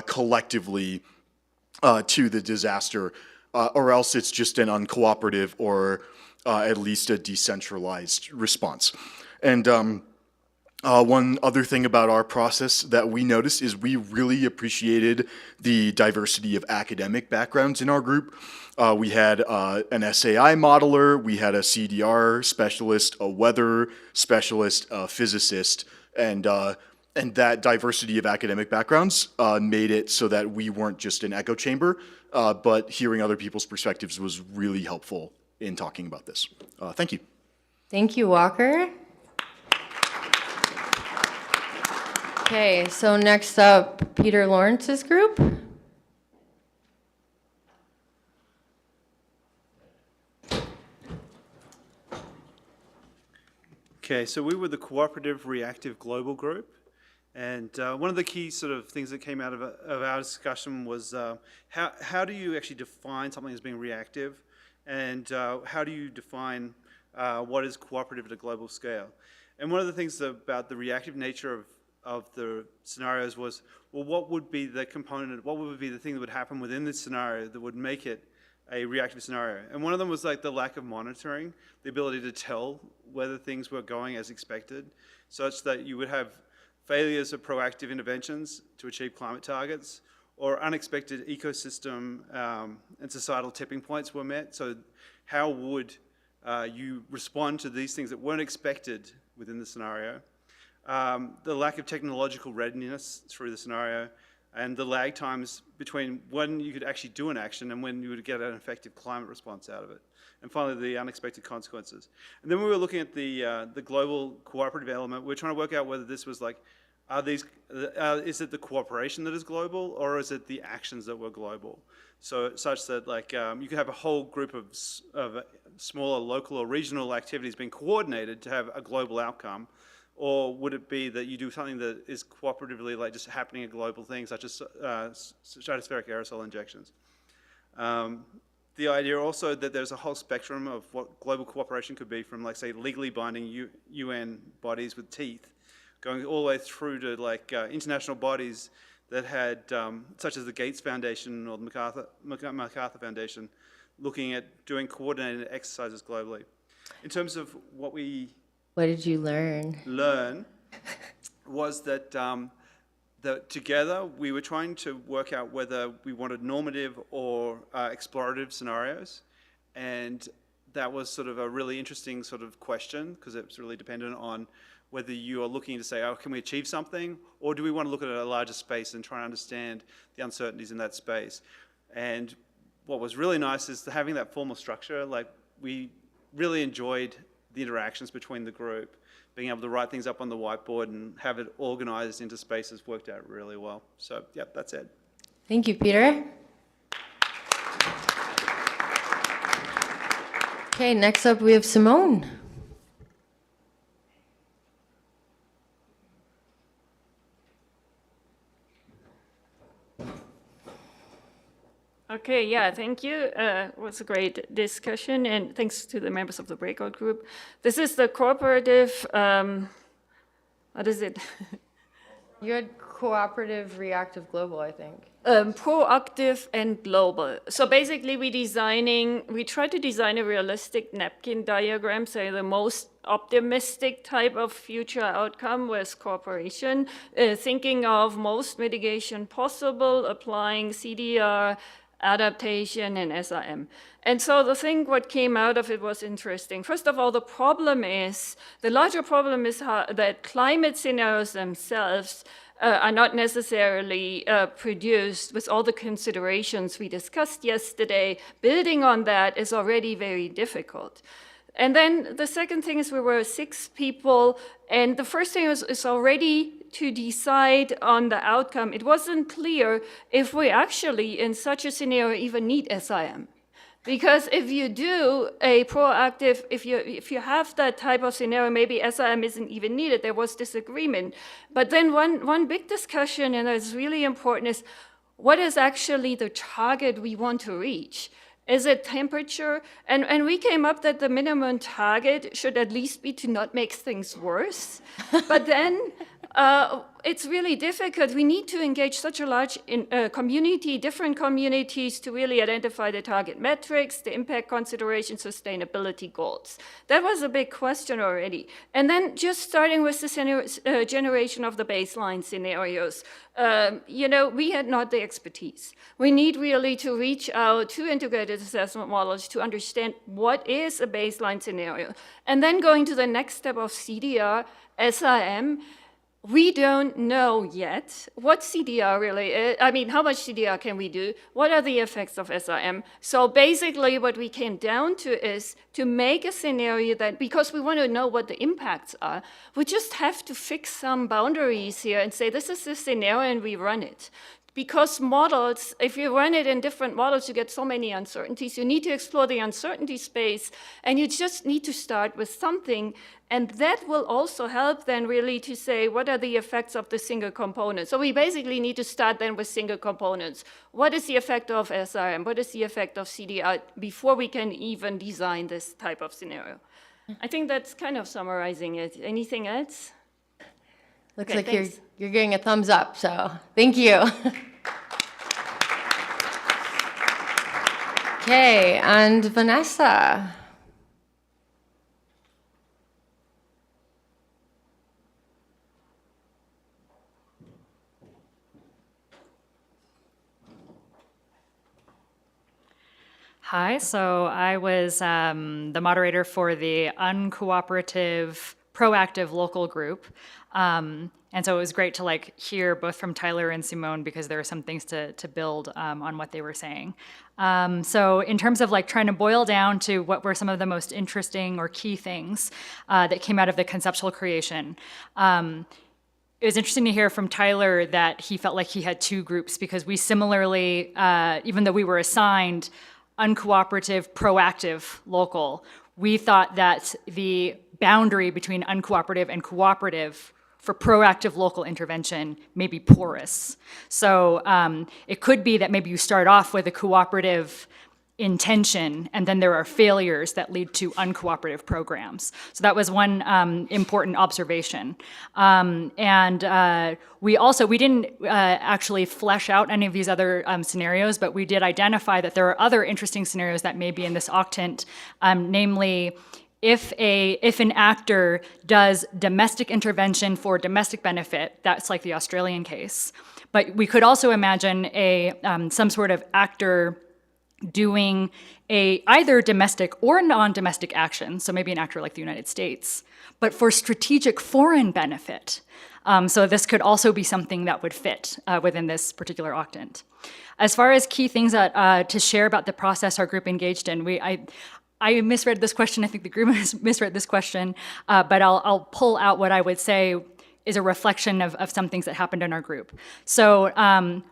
collectively to the disaster, or else it's just an uncooperative or at least a decentralized response. And One other thing about our process that we noticed is we really appreciated the diversity of academic backgrounds in our group. We had an SAI modeler, we had a CDR specialist, a weather specialist, a physicist, and that diversity of academic backgrounds made it so that we weren't just an echo chamber, but hearing other people's perspectives was really helpful in talking about this. Thank you. Thank you, Walker. Okay, so next up, Peter Lawrence's group. Okay, so we were the Cooperative Reactive Global Group. And one of the key sort of things that came out of our discussion was how do you actually define something as being reactive? And how do you define what is cooperative at a global scale? And one of the things about the reactive nature of the scenarios was, well, what would be the component, what would be the thing that would happen within this scenario that would make it a reactive scenario? And one of them was like the lack of monitoring, the ability to tell whether things were going as expected, such that you would have failures of proactive interventions to achieve climate targets, or unexpected ecosystem and societal tipping points were met. So how would you respond to these things that weren't expected within the scenario? The lack of technological readiness through the scenario, and the lag times between when you could actually do an action and when you would get an effective climate response out of it. And finally, the unexpected consequences. And then we were looking at the global cooperative element. We're trying to work out whether this was like, is it the cooperation that is global, or is it the actions that were global? So such that like you could have a whole group of smaller local or regional activities being coordinated to have a global outcome, or would it be that you do something that is cooperatively like just happening a global thing, such as stratospheric aerosol injections? The idea also that there's a whole spectrum of what global cooperation could be, from like say legally binding UN bodies with teeth, going all the way through to like international bodies that had, such as the Gates Foundation or the MacArthur Foundation, looking at doing coordinated exercises globally. In terms of what did you learn? Was that that together we were trying to work out whether we wanted normative or explorative scenarios, and that was sort of a really interesting sort of question, because it was really dependent on whether you are looking to say, oh, can we achieve something, or do we want to look at a larger space and try and understand the uncertainties in that space? And what was really nice is having that formal structure. Like, we really enjoyed the interactions between the group. Being able to write things up on the whiteboard and have it organized into spaces worked out really well. So, yep, that's it. Thank you, Peter. Okay, next up we have Simone. Okay, yeah, thank you. It was a great discussion, and thanks to the members of the breakout group. This is the cooperative, what is it? You had cooperative reactive global, I think. Proactive and global. So basically we try to design a realistic napkin diagram, say the most optimistic type of future outcome with cooperation, thinking of most mitigation possible, applying CDR, adaptation, and SRM. And so the thing what came out of it was interesting. First of all, the larger problem is that climate scenarios themselves are not necessarily produced with all the considerations we discussed yesterday. Building on that is already very difficult. And then the second thing is we were 6 people, and the first thing is already to decide on the outcome. It wasn't clear if we actually, in such a scenario, even need SIM. Because if you do a proactive, if you have that type of scenario, maybe SIM isn't even needed. There was disagreement. But then one big discussion, and that's really important, is what is actually the target we want to reach? Is it temperature? And we came up that the minimum target should at least be to not make things worse. But then It's really difficult. We need to engage such a large community, different communities, to really identify the target metrics, the impact consideration, sustainability goals. That was a big question already. And then just starting with the generation of the baseline scenarios. We had not the expertise. We need really to reach out to integrated assessment models to understand what is a baseline scenario. And then going to the next step of CDR, SRM, we don't know yet what CDR really is. I mean, how much CDR can we do? What are the effects of SRM? So basically what we came down to is to make a scenario that, because we want to know what the impacts are, we just have to fix some boundaries here and say, this is the scenario and we run it. Because models, if you run it in different models, you get so many uncertainties. You need to explore the uncertainty space, and you just need to start with something. And that will also help then really to say, what are the effects of the single component? So we basically need to start then with single components. What is the effect of SRM? What is the effect of CDR before we can even design this type of scenario? I think that's kind of summarizing it. Anything else? Looks Okay, like thanks. you're getting a thumbs up, so thank you. Okay, and Vanessa. Hi, so I was the moderator for the uncooperative, proactive local group. And so it was great to hear both from Tyler and Simone, because there are some things to build on what they were saying. So in terms of trying to boil down to what were some of the most interesting or key things that came out of the conceptual creation, it was interesting to hear from Tyler that he felt like he had two groups, because we similarly, even though we were assigned uncooperative, proactive, local, we thought that the boundary between uncooperative and cooperative for proactive local intervention may be porous. So it could be that maybe you start off with a cooperative intention, and then there are failures that lead to uncooperative programs. So that was one important observation. We didn't actually flesh out any of these other scenarios, but we did identify that there are other interesting scenarios that may be in this octant, namely, if an actor does domestic intervention for domestic benefit, that's like the Australian case. But we could also imagine some sort of actor doing either domestic or non-domestic action, so maybe an actor like the United States, but for strategic foreign benefit. So this could also be something that would fit within this particular octant. As far as key things to share about the process our group engaged in, I misread this question. I think the group has misread this question, but I'll pull out what I would say is a reflection of some things that happened in our group. So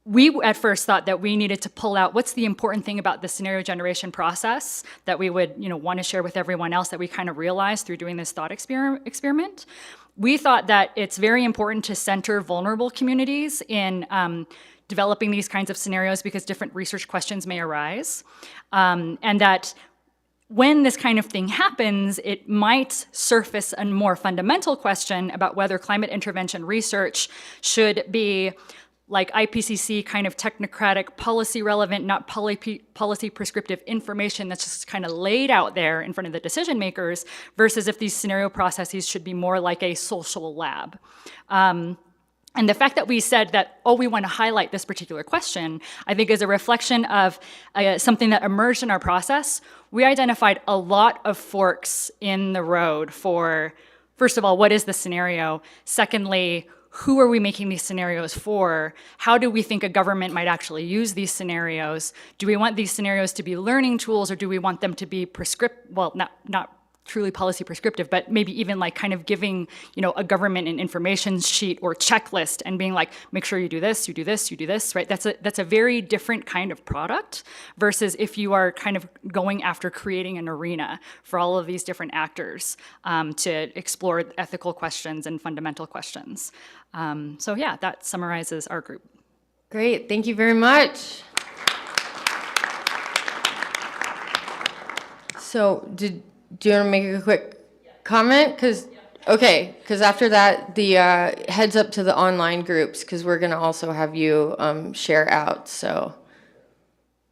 we at first thought that we needed to pull out what's the important thing about the scenario generation process that we would want to share with everyone else, that we kind of realized through doing this thought experiment. We thought that it's very important to center vulnerable communities in developing these kinds of scenarios, because different research questions may arise, and that when this kind of thing happens, it might surface a more fundamental question about whether climate intervention research should be like IPCC kind of technocratic, policy relevant, not policy prescriptive information that's just kind of laid out there in front of the decision makers, versus if these scenario processes should be more like a social lab. And the fact that we said that, we want to highlight this particular question, I think is a reflection of something that emerged in our process. We identified a lot of forks in the road for, first of all, what is the scenario? Secondly, who are we making these scenarios for? How do we think a government might actually use these scenarios? Do we want these scenarios to be learning tools, or do we want them to be not truly policy prescriptive, but maybe even kind of giving, a government an information sheet or checklist and being like, make sure you do this, you do this, you do this, right? That's a very different kind of product versus if you are kind of going after creating an arena for all of these different actors to explore ethical questions and fundamental questions. So yeah, that summarizes our group. Great, thank you very much. So do you want to make a quick comment? Okay, because after that, the heads up to the online groups, because we're going to also have you share out, so.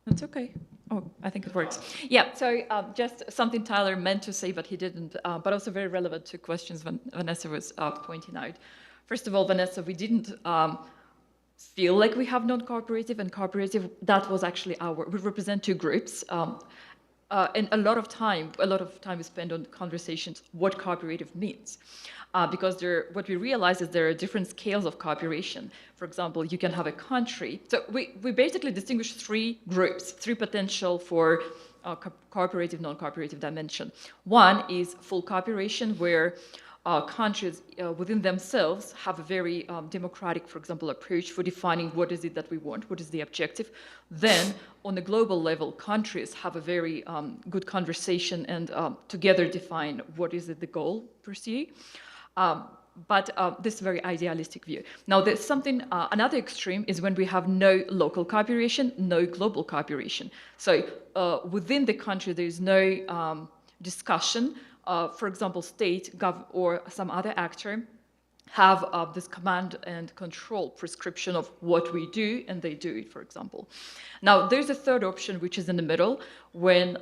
That's okay. Oh, I think it works. Yeah, so just something Tyler meant to say, but he didn't, but also very relevant to questions Vanessa was pointing out. First of all, Vanessa, we didn't feel like we have non-cooperative and cooperative. That was actually we represent two groups. And a lot of time is spent on conversations what cooperative means. Because what we realize is there are different scales of cooperation. For example, you can have a country. So we basically distinguish three groups, three potential for cooperative, non-cooperative dimension. One is full cooperation, where countries within themselves have a very democratic, for example, approach for defining what is it that we want, what is the objective. Then, on a global level, countries have a very good conversation and together define what is it the goal per se. But this is a very idealistic view. Now, there's something, another extreme is when we have no local cooperation, no global cooperation. So within the country, there is no discussion. For example, state, or some other actor have this command and control prescription of what we do, and they do it, for example. Now, there's a third option, which is in the middle, when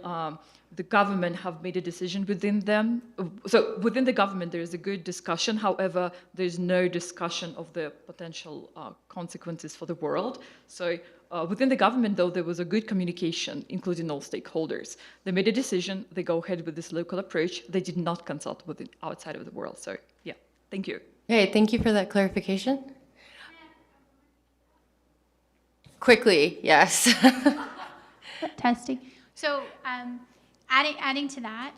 the government have made a decision within them. So within the government, there is a good discussion. However, there's no discussion of the potential consequences for the world. So within the government, though, there was a good communication, including all stakeholders. They made a decision. They go ahead with this local approach. They did not consult with the outside of the world. So yeah, thank you. Okay, thank you for that clarification. Quickly, yes. Testing. So adding to that,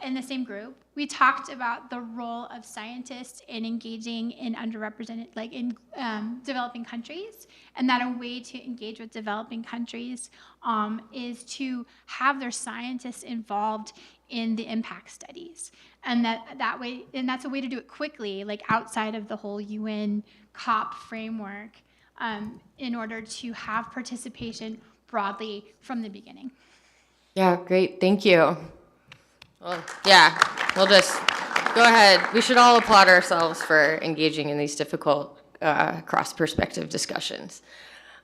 in the same group, we talked about the role of scientists in engaging in underrepresented, like in developing countries, and that a way to engage with developing countries is to have their scientists involved in the impact studies, and that way, and that's a way to do it quickly, like outside of the whole UN COP framework, in order to have participation broadly from the beginning. Yeah, great, thank you. Well, yeah, we'll just go ahead. We should all applaud ourselves for engaging in these difficult cross-perspective discussions.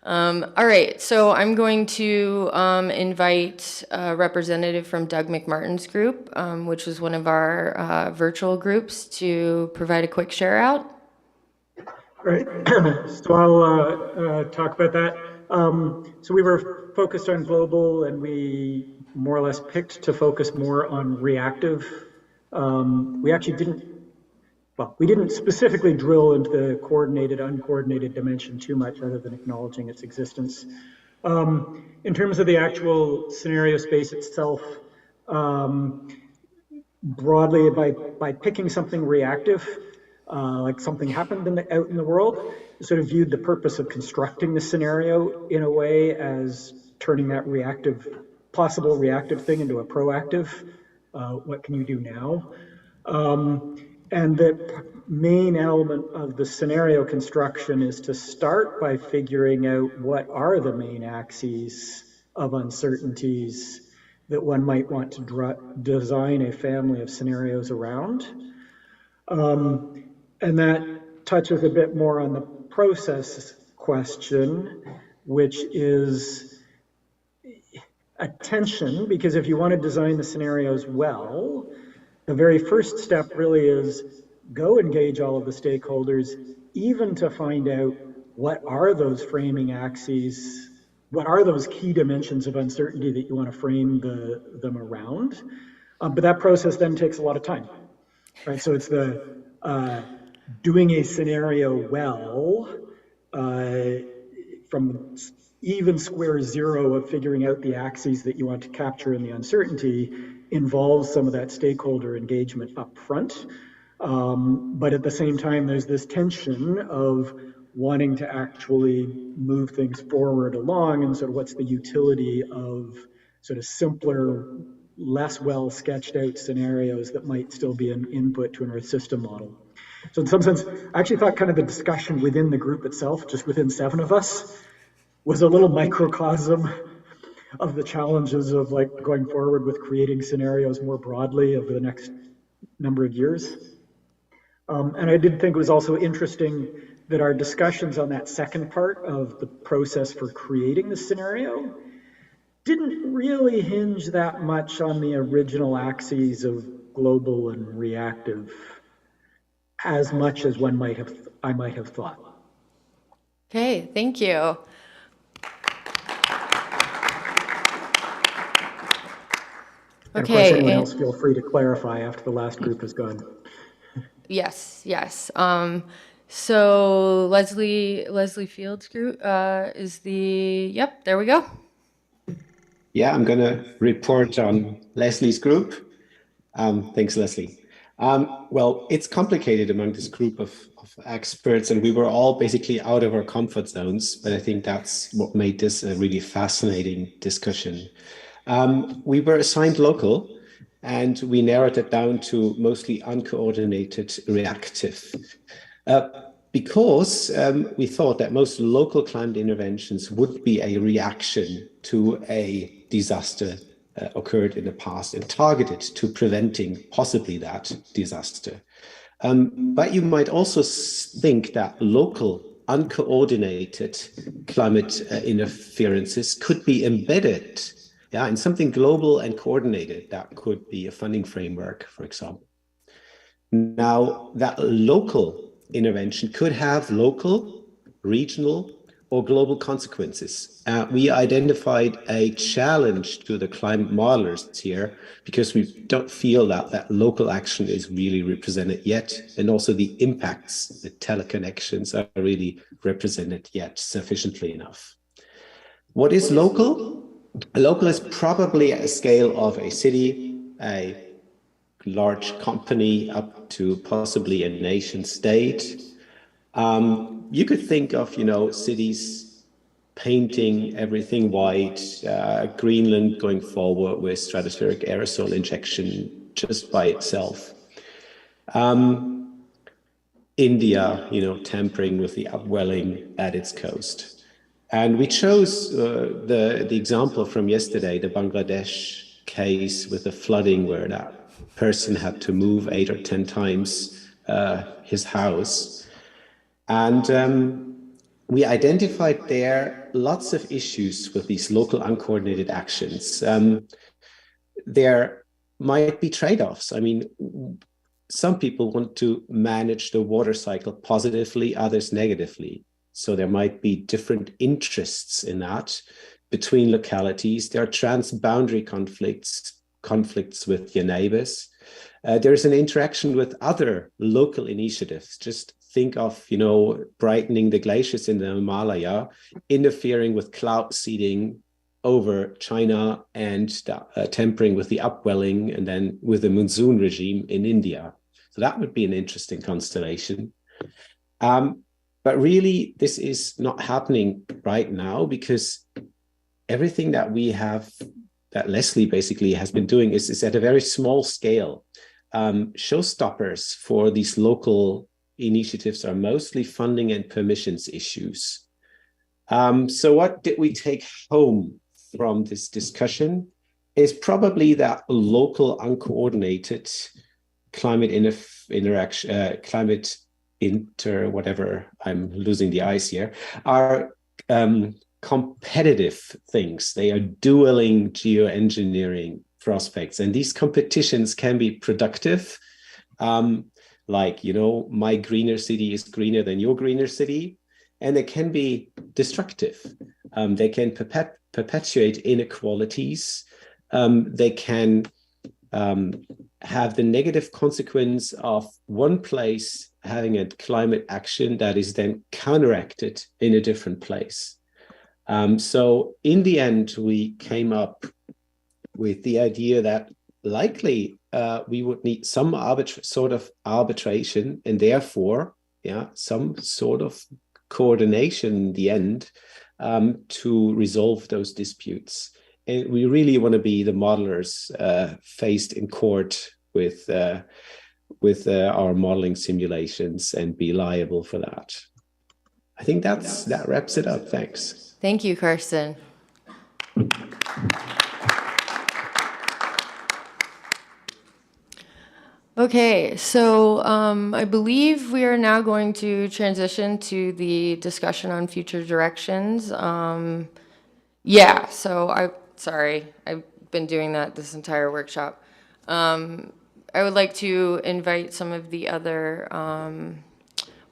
All right, so I'm going to invite a representative from Doug McMartin's group, which was one of our virtual groups, to provide a quick share out. Right, so I'll talk about that. So we were focused on global, and we more or less picked to focus more on reactive. We actually didn't specifically drill into the coordinated, uncoordinated dimension too much, other than acknowledging its existence. In terms of the actual scenario space itself, broadly, by picking something reactive, like something happened out in the world, sort of viewed the purpose of constructing the scenario in a way as turning that possible reactive thing into a proactive, what can you do now? And the main element of the scenario construction is to start by figuring out what are the main axes of uncertainties that one might want to design a family of scenarios around. And that touches a bit more on the process question, which is attention, because if you want to design the scenarios well, the very first step really is go engage all of the stakeholders, even to find out what are those framing axes, what are those key dimensions of uncertainty that you want to frame them around. But that process then takes a lot of time, right? So it's the doing a scenario well from even square zero of figuring out the axes that you want to capture in the uncertainty involves some of that stakeholder engagement up front. But at the same time, there's this tension of wanting to actually move things forward along, and sort of what's the utility of sort of simpler, less well sketched out scenarios that might still be an input to an Earth system model. So in some sense, I actually thought kind of the discussion within the group itself, just within 7 of us, was a little microcosm of the challenges of like going forward with creating scenarios more broadly over the next number of years. And I did think it was also interesting that our discussions on that second part of the process for creating the scenario didn't really hinge that much on the original axes of global and reactive as much as I might have thought. Okay, thank you. And of course, Okay, anyone else feel free to clarify after the last group is gone. yes, yes. So Leslie Fields group is the, yep, there we go. Yeah, I'm going to report on Leslie's group. Thanks, Leslie. Well, it's complicated among this group of experts, and we were all basically out of our comfort zones, but I think that's what made this a really fascinating discussion. We were assigned local, and we narrowed it down to mostly uncoordinated reactive. Because we thought that most local climate interventions would be a reaction to a disaster occurred in the past and targeted to preventing possibly that disaster. But you might also think that local uncoordinated climate interferences could be embedded in something global and coordinated. That could be a funding framework, for example. Now, that local intervention could have local, regional, or global consequences. We identified a challenge to the climate modelers here because we don't feel that local action is really represented yet, and also the impacts, the teleconnections are really represented yet sufficiently enough. What is local? Local is probably a scale of a city, a large company, up to possibly a nation state. You could think of, cities painting everything white, Greenland going forward with stratospheric aerosol injection just by itself. India, tampering with the upwelling at its coast. And we chose the example from yesterday, the Bangladesh case with the flooding where that person had to move 8 or 10 times his house. And we identified there lots of issues with these local uncoordinated actions. There might be trade-offs. I mean, some people want to manage the water cycle positively, others negatively. So there might be different interests in that between localities. There are transboundary conflicts with your neighbors. There's an interaction with other local initiatives. Just think of, brightening the glaciers in the Himalaya, interfering with cloud seeding over China, and tempering with the upwelling, and then with the monsoon regime in India. So that would be an interesting constellation. But really, this is not happening right now because everything that we have, that Leslie basically has been doing is at a very small scale. Showstoppers for these local initiatives are mostly funding and permissions issues. So what did we take home from this discussion is probably that local uncoordinated climate whatever, I'm losing the eyes here, are competitive things. They are dueling geoengineering prospects. And these competitions can be productive. My greener city is greener than your greener city. And they can be destructive. They can perpetuate inequalities. They can have the negative consequence of one place having a climate action that is then counteracted in a different place. So in the end, we came up with the idea that likely we would need some sort of arbitration, and therefore, some sort of coordination in the end to resolve those disputes. And we really want to be the modelers faced in court with our modeling simulations and be liable for that. I think that wraps it up. Thanks. Thank you, Carsten. Okay, so I believe we are now going to transition to the discussion on future directions. Yeah, so sorry, I've been doing that this entire workshop. I would like to invite some of the other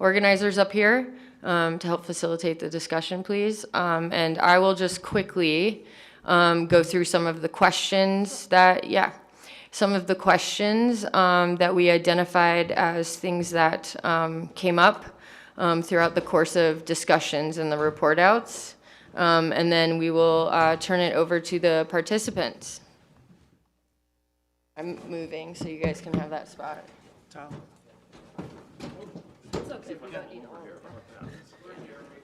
organizers up here to help facilitate the discussion, please. And I will just quickly go through some of the questions that we identified as things that came up throughout the course of discussions in the report outs. And then we will turn it over to the participants. I'm moving so you guys can have that spot. It's okay, we don't need all of them.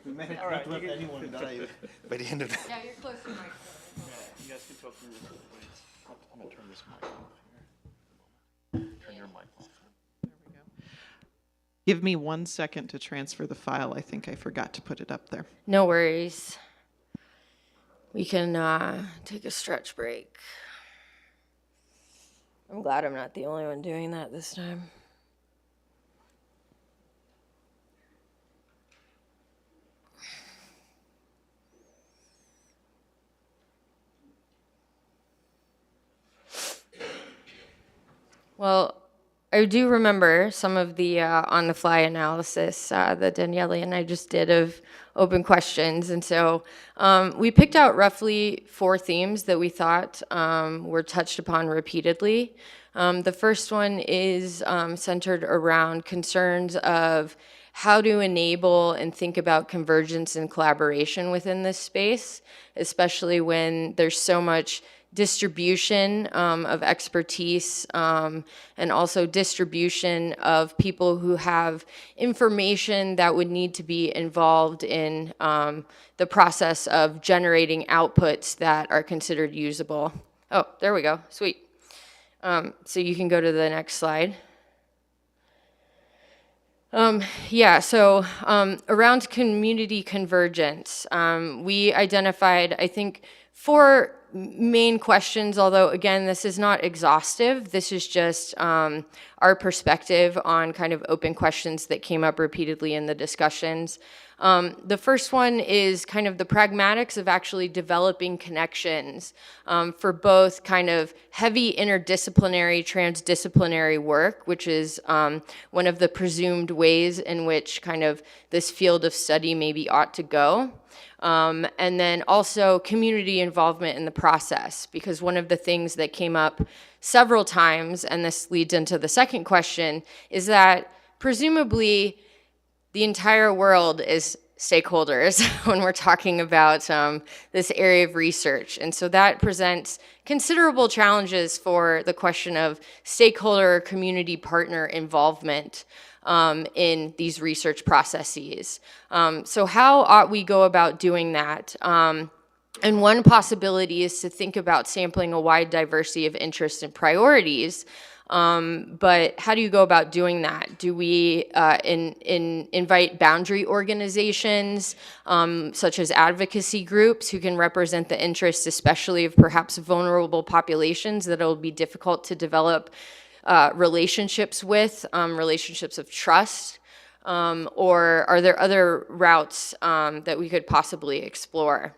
We managed not to have anyone die by the end of the... Yeah, you're close to the microphone. Yeah, you guys can talk through this. I'm gonna turn this mic off here. Turn your mic off. There we go. Give me 1 second to transfer the file. I think I forgot to put it up there. No worries. We can take a stretch break. I'm glad I'm not the only one doing that this time. Well, I do remember some of the on-the-fly analysis that Daniele and I just did of open questions. And so we picked out roughly 4 themes that we thought were touched upon repeatedly. The first one is centered around concerns of how to enable and think about convergence and collaboration within this space, especially when there's so much distribution of expertise and also distribution of people who have information that would need to be involved in the process of generating outputs that are considered usable. Oh, there we go. Sweet. So you can go to the next slide. Around community convergence, we identified, I think, 4 main questions, although again, this is not exhaustive. This is just our perspective on kind of open questions that came up repeatedly in the discussions. The first one is kind of the pragmatics of actually developing connections for both kind of heavy interdisciplinary, transdisciplinary work, which is one of the presumed ways in which kind of this field of study maybe ought to go. And then also community involvement in the process, because one of the things that came up several times, and this leads into the second question, is that presumably the entire world is stakeholders when we're talking about this area of research. And so that presents considerable challenges for the question of stakeholder community partner involvement in these research processes. So how ought we go about doing that? And one possibility is to think about sampling a wide diversity of interests and priorities. But how do you go about doing that? Do we invite boundary organizations, such as advocacy groups, who can represent the interests, especially of perhaps vulnerable populations that it'll be difficult to develop relationships with, relationships of trust? Or are there other routes that we could possibly explore?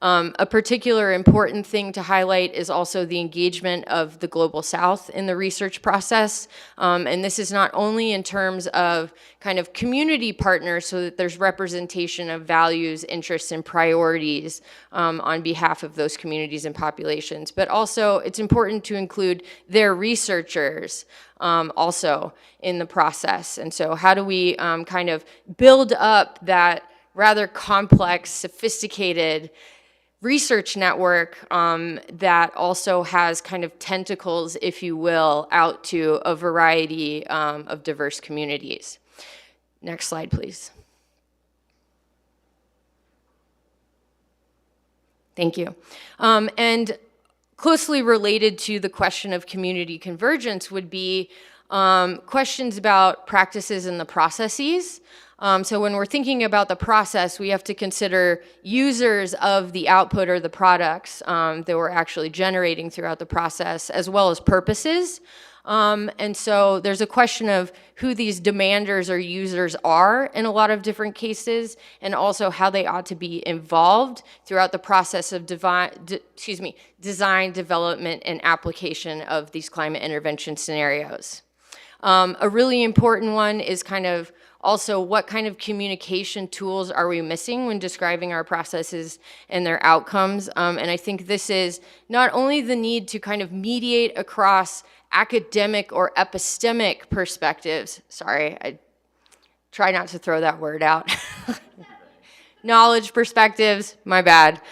A particular important thing to highlight is also the engagement of the Global South in the research process. And this is not only in terms of kind of community partners so that there's representation of values, interests, and priorities on behalf of those communities and populations, but also it's important to include their researchers also in the process. And so how do we kind of build up that rather complex, sophisticated research network that also has kind of tentacles, if you will, out to a variety of diverse communities. Next slide, please. Thank you. And closely related to the question of community convergence would be questions about practices and the processes. So when we're thinking about the process, we have to consider users of the output or the products that we're actually generating throughout the process, as well as purposes. And so there's a question of who these demanders or users are in a lot of different cases, and also how they ought to be involved throughout the process of design, development, and application of these climate intervention scenarios. A really important one is kind of also what kind of communication tools are we missing when describing our processes and their outcomes. And I think this is not only the need to kind of mediate across academic or epistemic perspectives. Sorry, I try not to throw that word out. Knowledge perspectives, my bad.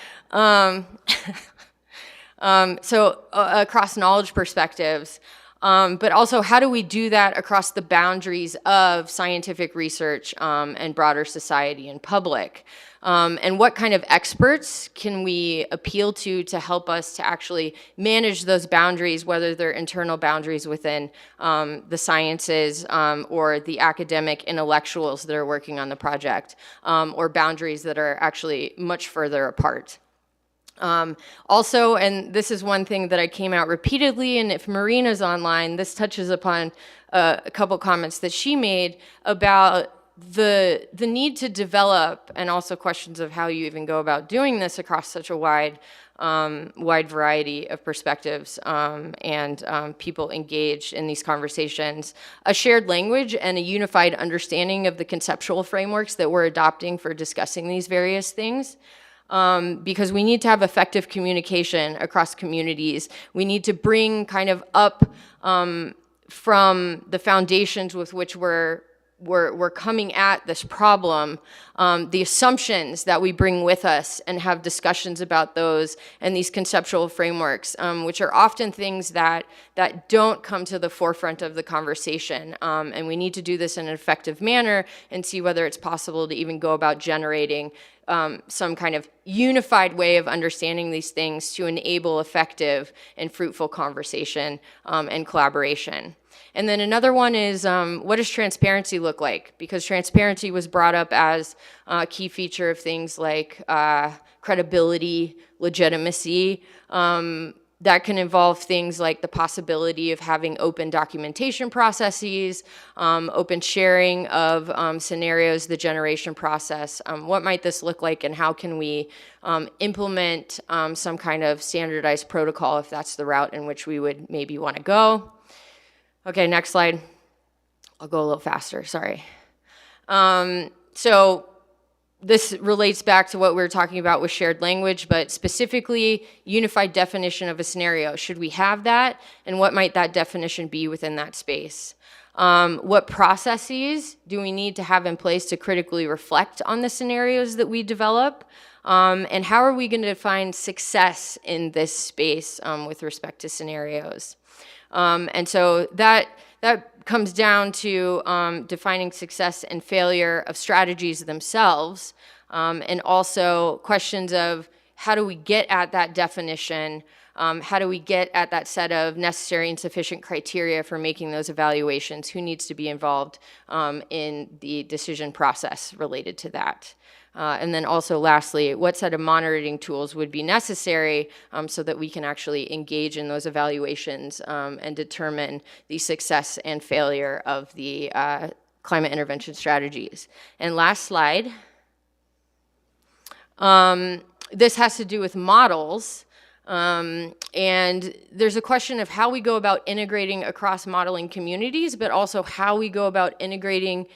Across knowledge perspectives, but also how do we do that across the boundaries of scientific research and broader society and public? And what kind of experts can we appeal to help us to actually manage those boundaries, whether they're internal boundaries within the sciences or the academic intellectuals that are working on the project, or boundaries that are actually much further apart. Also, and this is one thing that I came out repeatedly, and if Marina's online, this touches upon a couple comments that she made about the need to develop, and also questions of how you even go about doing this across such a wide variety of perspectives and people engaged in these conversations, a shared language and a unified understanding of the conceptual frameworks that we're adopting for discussing these various things. Because we need to have effective communication across communities. We need to bring kind of up from the foundations with which we're coming at this problem, the assumptions that we bring with us, and have discussions about those and these conceptual frameworks, which are often things that don't come to the forefront of the conversation. And we need to do this in an effective manner and see whether it's possible to even go about generating some kind of unified way of understanding these things to enable effective and fruitful conversation and collaboration. And then another one is, what does transparency look like? Because transparency was brought up as a key feature of things like credibility, legitimacy. That can involve things like the possibility of having open documentation processes, open sharing of scenarios, the generation process. What might this look like, and how can we implement some kind of standardized protocol if that's the route in which we would maybe want to go? Okay, next slide. I'll go a little faster, sorry. So this relates back to what we were talking about with shared language, but specifically unified definition of a scenario. Should we have that? And what might that definition be within that space? What processes do we need to have in place to critically reflect on the scenarios that we develop? And how are we going to define success in this space with respect to scenarios? And so that comes down to defining success and failure of strategies themselves, and also questions of how do we get at that definition, how do we get at that set of necessary and sufficient criteria for making those evaluations, who needs to be involved in the decision process related to that. And then also lastly, what set of monitoring tools would be necessary so that we can actually engage in those evaluations and determine the success and failure of the climate intervention strategies. And last slide. This has to do with models. And there's a question of how we go about integrating across modeling communities, but also how we go about integrating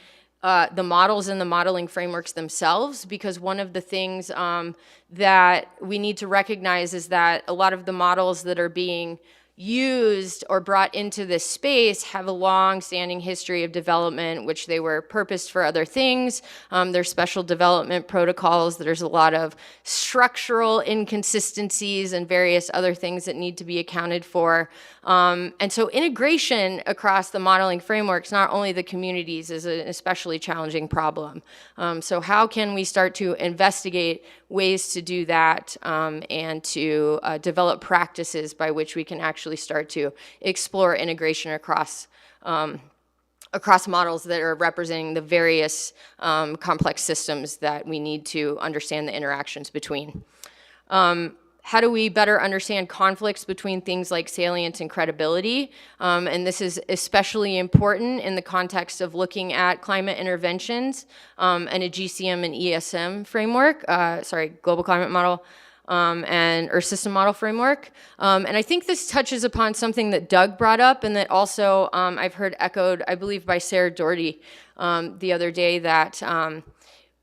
the models and the modeling frameworks themselves, because one of the things that we need to recognize is that a lot of the models that are being used or brought into this space have a long-standing history of development, which they were purposed for other things. There's special development protocols. There's a lot of structural inconsistencies and various other things that need to be accounted for. And so integration across the modeling frameworks, not only the communities, is an especially challenging problem. So how can we start to investigate ways to do that and to develop practices by which we can actually start to explore integration across models that are representing the various complex systems that we need to understand the interactions between. how do we better understand conflicts between things like salience and credibility? And this is especially important in the context of looking at climate interventions and a GCM and ESM framework, global climate model, and Earth system model framework. And I think this touches upon something that Doug brought up and that also I've heard echoed, I believe, by Sarah Doherty the other day, that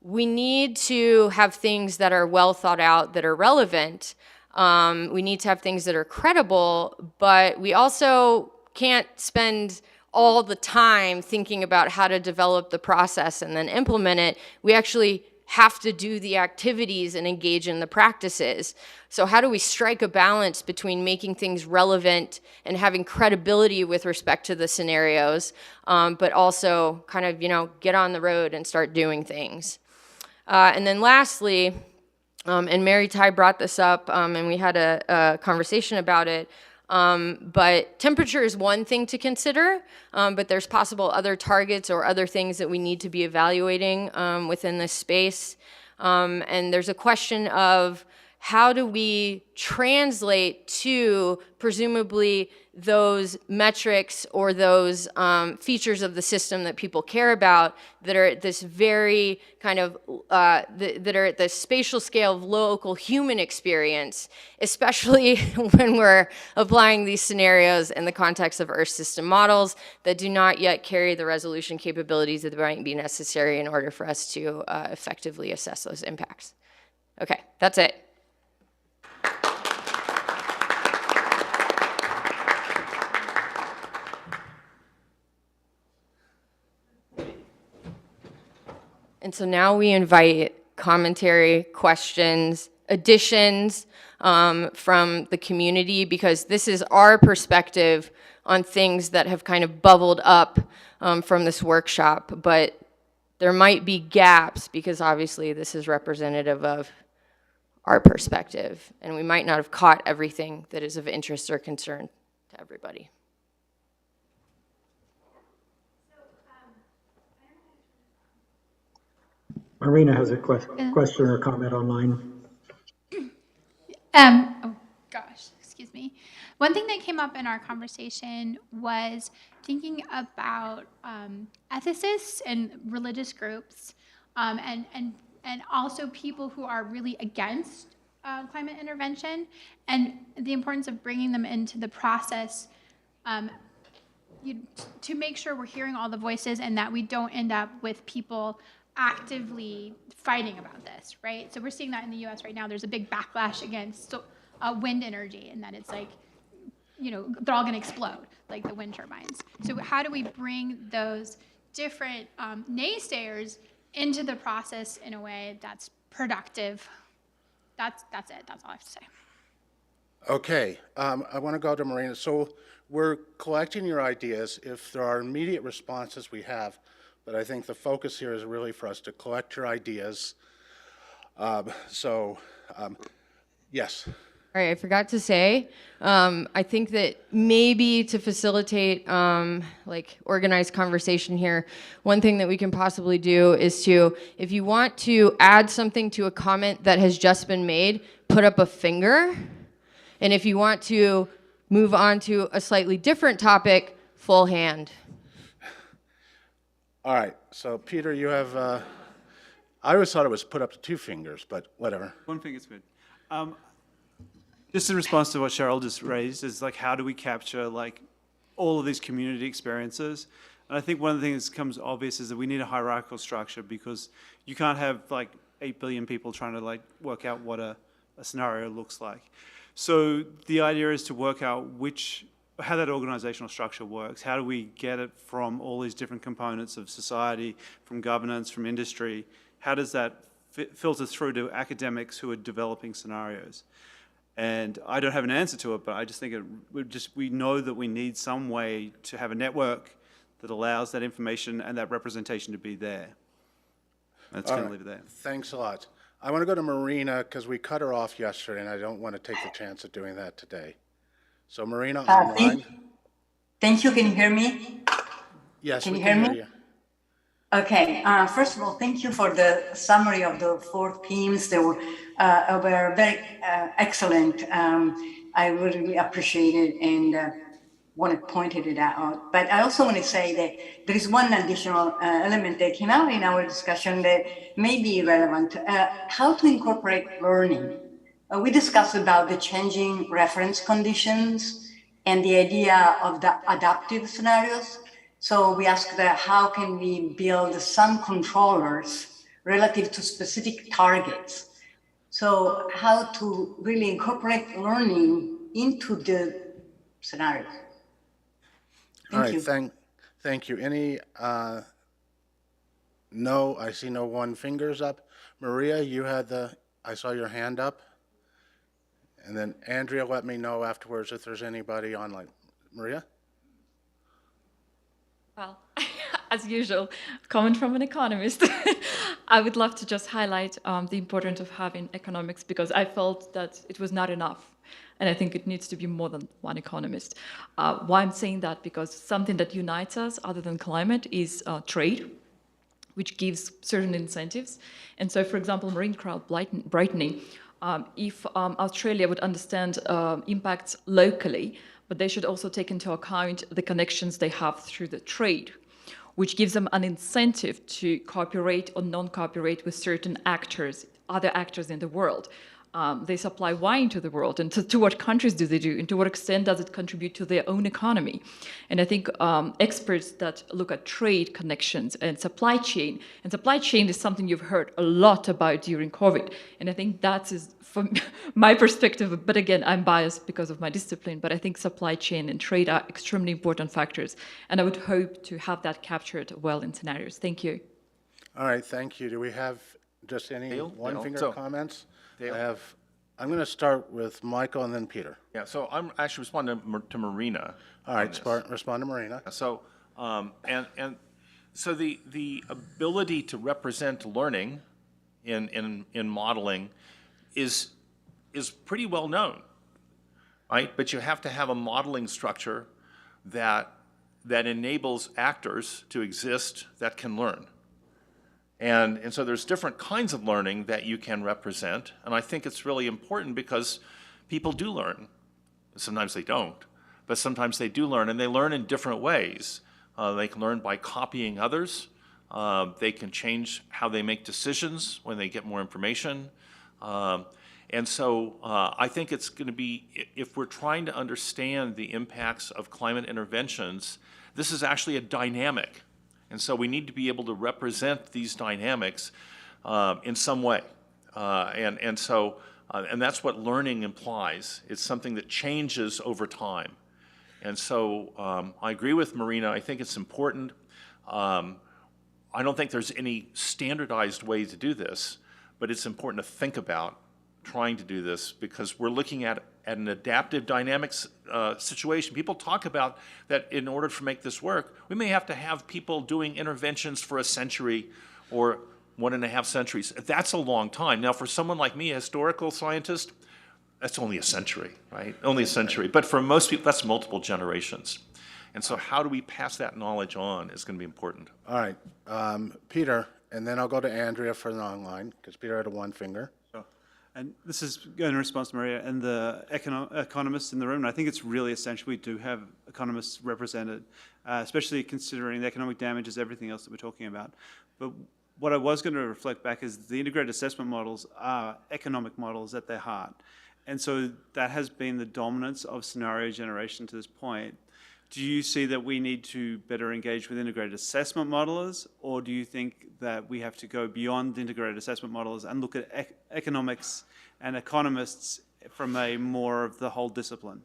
we need to have things that are well thought out, that are relevant. We need to have things that are credible, but we also can't spend all the time thinking about how to develop the process and then implement it. We actually have to do the activities and engage in the practices. So how do we strike a balance between making things relevant and having credibility with respect to the scenarios, but also kind of, get on the road and start doing things? And then lastly, and Mary Ty brought this up, and we had a conversation about it, but temperature is one thing to consider, but there's possible other targets or other things that we need to be evaluating within this space. And there's a question of how do we translate to presumably those metrics or those features of the system that people care about that are at this very kind of, that are at the spatial scale of local human experience, especially when we're applying these scenarios in the context of Earth system models that do not yet carry the resolution capabilities that might be necessary in order for us to effectively assess those impacts. Okay, that's it. And so now we invite commentary, questions, additions from the community, because this is our perspective on things that have kind of bubbled up from this workshop. But there might be gaps because obviously this is representative of our perspective, and we might not have caught everything that is of interest or concern to everybody. Marina has a question or comment online. Oh gosh, excuse me. One thing that came up in our conversation was thinking about ethicists and religious groups, and also people who are really against climate intervention, and the importance of bringing them into the process to make sure we're hearing all the voices and that we don't end up with people actively fighting about this, right? So we're seeing that in the US right now. There's a big backlash against wind energy, and that it's like, they're all gonna explode, like the wind turbines. So how do we bring those different naysayers into the process in a way that's productive? That's it, that's all I have to say. Okay, I want to go to Marina. So we're collecting your ideas. If there are immediate responses, we have, but I think the focus here is really for us to collect your ideas. Yes. All right, I forgot to say, I think that maybe to facilitate organized conversation here, one thing that we can possibly do is to, if you want to add something to a comment that has just been made, put up a finger. And if you want to move on to a slightly different topic, full hand. All right, so Peter, you have, I always thought it was put up to 2 fingers, but whatever. One finger's good. Just in response to what Cheryl just raised is how do we capture all of these community experiences? And I think one of the things that becomes obvious is that we need a hierarchical structure, because you can't have 8 billion people trying to work out what a scenario looks like. So the idea is to work out how that organizational structure works. How do we get it from all these different components of society, from governance, from industry? How does that filter through to academics who are developing scenarios? And I don't have an answer to it, but I just think we know that we need some way to have a network that allows that information and that representation to be there. That's going to leave it there. Thanks a lot. I want to go to Marina because we cut her off yesterday, and I don't want to take the chance of doing that today. So Marina, online. Thank you. Can you hear me? Yes, can we you can hear hear me? you. Okay, first of all, thank you for the summary of the 4 themes. They were very excellent. I really appreciate it and want to point it out. But I also want to say that there is one additional element that came out in our discussion that may be relevant, how to incorporate learning. We discussed about the changing reference conditions and the idea of the adaptive scenarios. So we asked how can we build some controllers relative to specific targets? So how to really incorporate learning into the scenarios. All right, you. thank you. Any, no, I see no one fingers up. Maria, you had I saw your hand up. And then Andrea, let me know afterwards if there's anybody online. Maria? Well, as usual, comment from an economist. I would love to just highlight the importance of having economics because I felt that it was not enough. And I think it needs to be more than one economist. Why I'm saying that? Because something that unites us other than climate is trade, which gives certain incentives. And so, for example, marine crowd brightening, if Australia would understand impacts locally, but they should also take into account the connections they have through the trade, which gives them an incentive to cooperate or non-cooperate with certain actors, other actors in the world. They supply wine to the world, and to what countries do they do, and to what extent does it contribute to their own economy? And I think experts that look at trade connections and supply chain is something you've heard a lot about during COVID, and I think that is, from my perspective, but again, I'm biased because of my discipline, but I think supply chain and trade are extremely important factors, and I would hope to have that captured well in scenarios. Thank you. All right, thank you. Do we have just any one-finger comments? I'm going to start with Michael and then Peter. Yeah, so I'm actually responding to Marina. All right, respond to Marina. So, so the ability to represent learning in modeling is pretty well known, right? But you have to have a modeling structure that enables actors to exist that can learn. And so there's different kinds of learning that you can represent, and I think it's really important because people do learn. Sometimes they don't, but sometimes they do learn, and they learn in different ways. They can learn by copying others. They can change how they make decisions when they get more information. And so I think it's going to be, if we're trying to understand the impacts of climate interventions, this is actually a dynamic. And so we need to be able to represent these dynamics in some way. And that's what learning implies. It's something that changes over time. And so I agree with Marina. I think it's important. I don't think there's any standardized way to do this, but it's important to think about trying to do this because we're looking at an adaptive dynamics situation. People talk about that in order to make this work, we may have to have people doing interventions for a century or 1.5 centuries. That's a long time. Now, for someone like me, a historical scientist, that's only a century, right? Only a century. But for most people, that's multiple generations. And so how do we pass that knowledge on is going to be important. All right, Peter, and then I'll go to Andrea for the online, because Peter had one finger. And this is in response to Maria and the economists in the room. And I think it's really essential we do have economists represented, especially considering the economic damages, everything else that we're talking about. But what I was going to reflect back is the integrated assessment models are economic models at their heart. And so that has been the dominance of scenario generation to this point. Do you see that we need to better engage with integrated assessment modelers, or do you think that we have to go beyond integrated assessment modelers and look at economics and economists from a more of the whole discipline?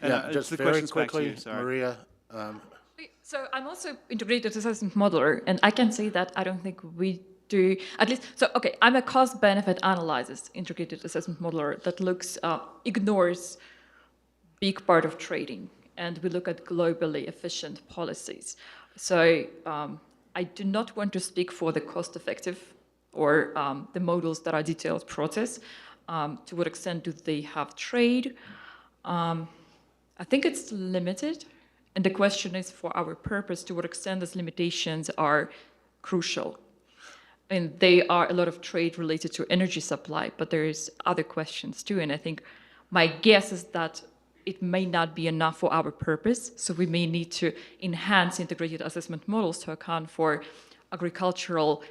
Yeah, just very quickly, Maria. So I'm also integrated assessment modeler, and I can say that I don't think we do, at least, so okay, I'm a cost-benefit analysis integrated assessment modeler that ignores big part of trading. And we look at globally efficient policies. So I do not want to speak for the cost-effective or the models that are detailed process. To what extent do they have trade? I think it's limited And the question is, for our purpose, to what extent those limitations are crucial. And they are a lot of trade related to energy supply, but there is other questions too. And I think my guess is that it may not be enough for our purpose. So we may need to enhance integrated assessment models to account for agricultural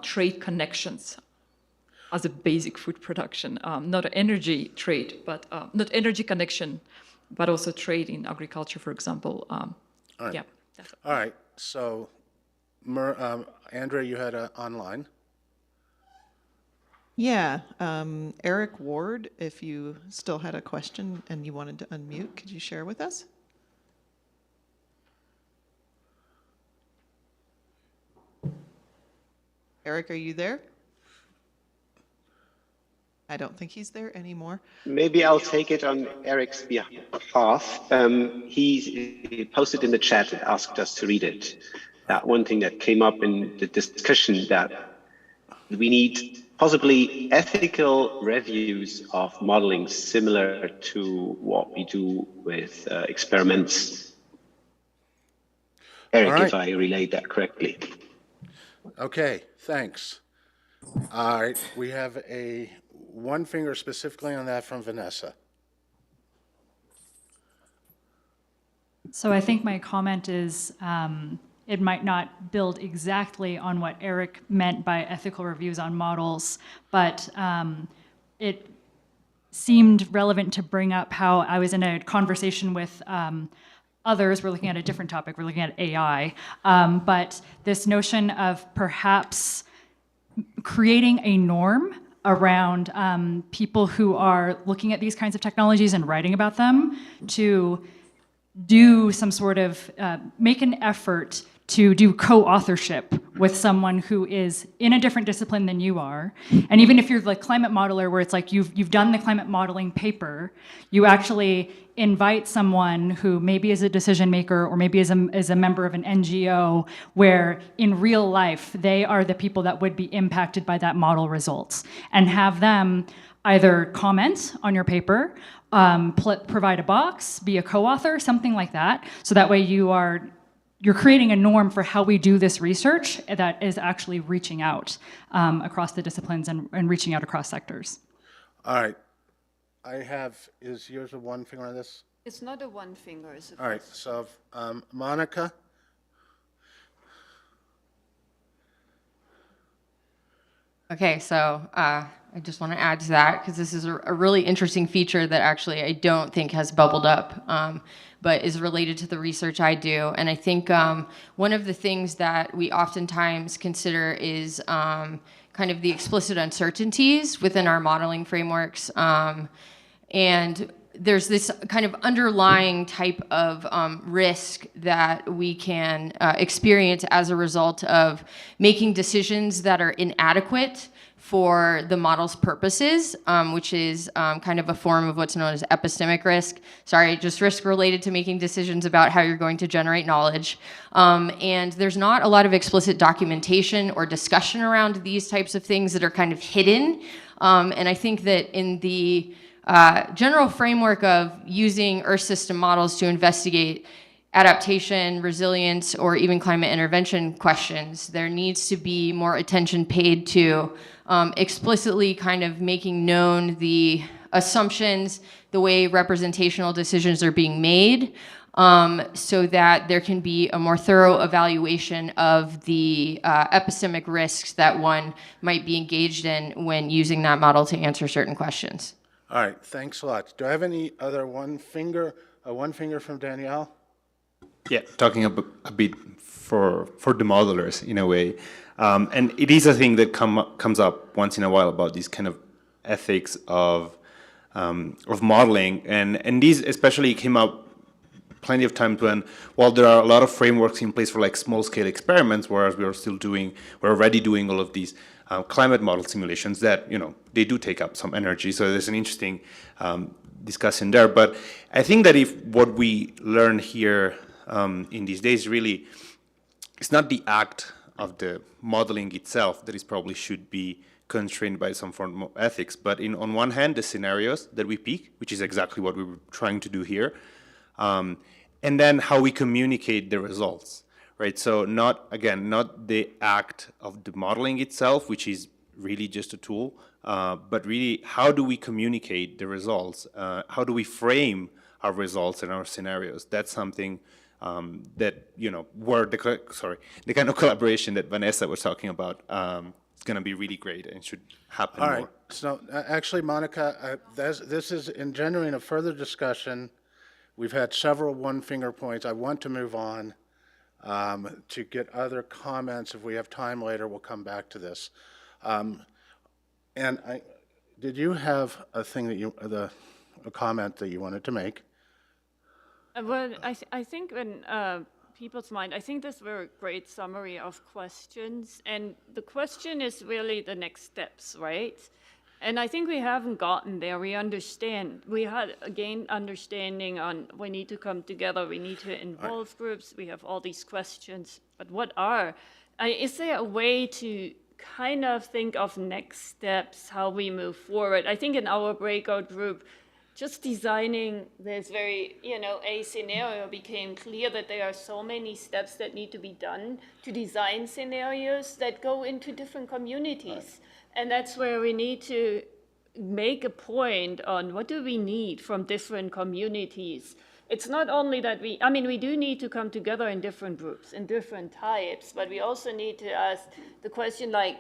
trade connections as a basic food production, not energy trade, but not energy connection, but also trade in agriculture, for example. All right. Yeah. All right. So, Andrea, you had online. Yeah, Eric Ward, if you still had a question and you wanted to unmute, could you share with us? Eric, are you there? I don't think he's there anymore. Maybe I'll take it on Eric's behalf. He posted in the chat and asked us to read it. That one thing that came up in the discussion, that we need possibly ethical reviews of modeling similar to what we do with experiments. Eric, All right. if I relayed that correctly. Okay, thanks. All right, we have one finger specifically on that from Vanessa. So I think my comment is it might not build exactly on what Eric meant by ethical reviews on models, but it seemed relevant to bring up how I was in a conversation with others. We're looking at a different topic. We're looking at AI. But this notion of perhaps creating a norm around people who are looking at these kinds of technologies and writing about them to do some sort of, make an effort to do co-authorship with someone who is in a different discipline than you are. And even if you're the climate modeler, where it's like you've done the climate modeling paper, you actually invite someone who maybe is a decision maker or maybe is a member of an NGO, where in real life, they are the people that would be impacted by that model results, and have them either comment on your paper, provide a box, be a co-author, something like that. So that way you're creating a norm for how we do this research that is actually reaching out across the disciplines and reaching out across sectors. All right. Is yours a one finger on this? It's not a one finger. It's a All right, so Monica? Okay, so I just want to add to that, because this is a really interesting feature that actually I don't think has bubbled up, but is related to the research I do. And I think one of the things that we oftentimes consider is kind of the explicit uncertainties within our modeling frameworks. And there's this kind of underlying type of risk that we can experience as a result of making decisions that are inadequate for the model's purposes, which is kind of a form of what's known as epistemic risk. Sorry, just risk related to making decisions about how you're going to generate knowledge. And there's not a lot of explicit documentation or discussion around these types of things that are kind of hidden. And I think that in the general framework of using Earth system models to investigate adaptation, resilience, or even climate intervention questions, there needs to be more attention paid to explicitly kind of making known the assumptions, the way representational decisions are being made, so that there can be a more thorough evaluation of the epistemic risks that one might be engaged in when using that model to answer certain questions. All right, thanks a lot. Do I have any other one finger from Danielle? Yeah, talking a bit for the modelers in a way. And it is a thing that comes up once in a while about these kind of ethics of modeling. And these especially came up plenty of times when, while there are a lot of frameworks in place for like small scale experiments, whereas we're already doing all of these climate model simulations that, they do take up some energy. So there's an interesting discussion there. But I think that if what we learn here in these days really, it's not the act of the modeling itself that is probably should be constrained by some form of ethics, but on one hand, the scenarios that we pick, which is exactly what we were trying to do here, and then how we communicate the results, right? So not the act of the modeling itself, which is really just a tool, but really how do we communicate the results? How do we frame our results and our scenarios? That's something that, where the kind of collaboration that Vanessa was talking about is going to be really great and should happen All more. right, so actually, Monica, this is engendering a further discussion. We've had several one-finger points. I want to move on to get other comments. If we have time later, we'll come back to this. Did you have a thing that a comment that you wanted to make? Well, I think when people's mind, I think this were a great summary of questions, and the question is really the next steps, right? And I think we haven't gotten there. We understand. We had, again, understanding on we need to come together, we need to involve groups, we have all these questions, but is there a way to kind of think of next steps, how we move forward? I think in our breakout group, just designing this very, a scenario became clear that there are so many steps that need to be done to design scenarios that go into different communities. And that's where we need to make a point on what do we need from different communities. It's not only that we do need to come together in different groups, in different types, but we also need to ask the question like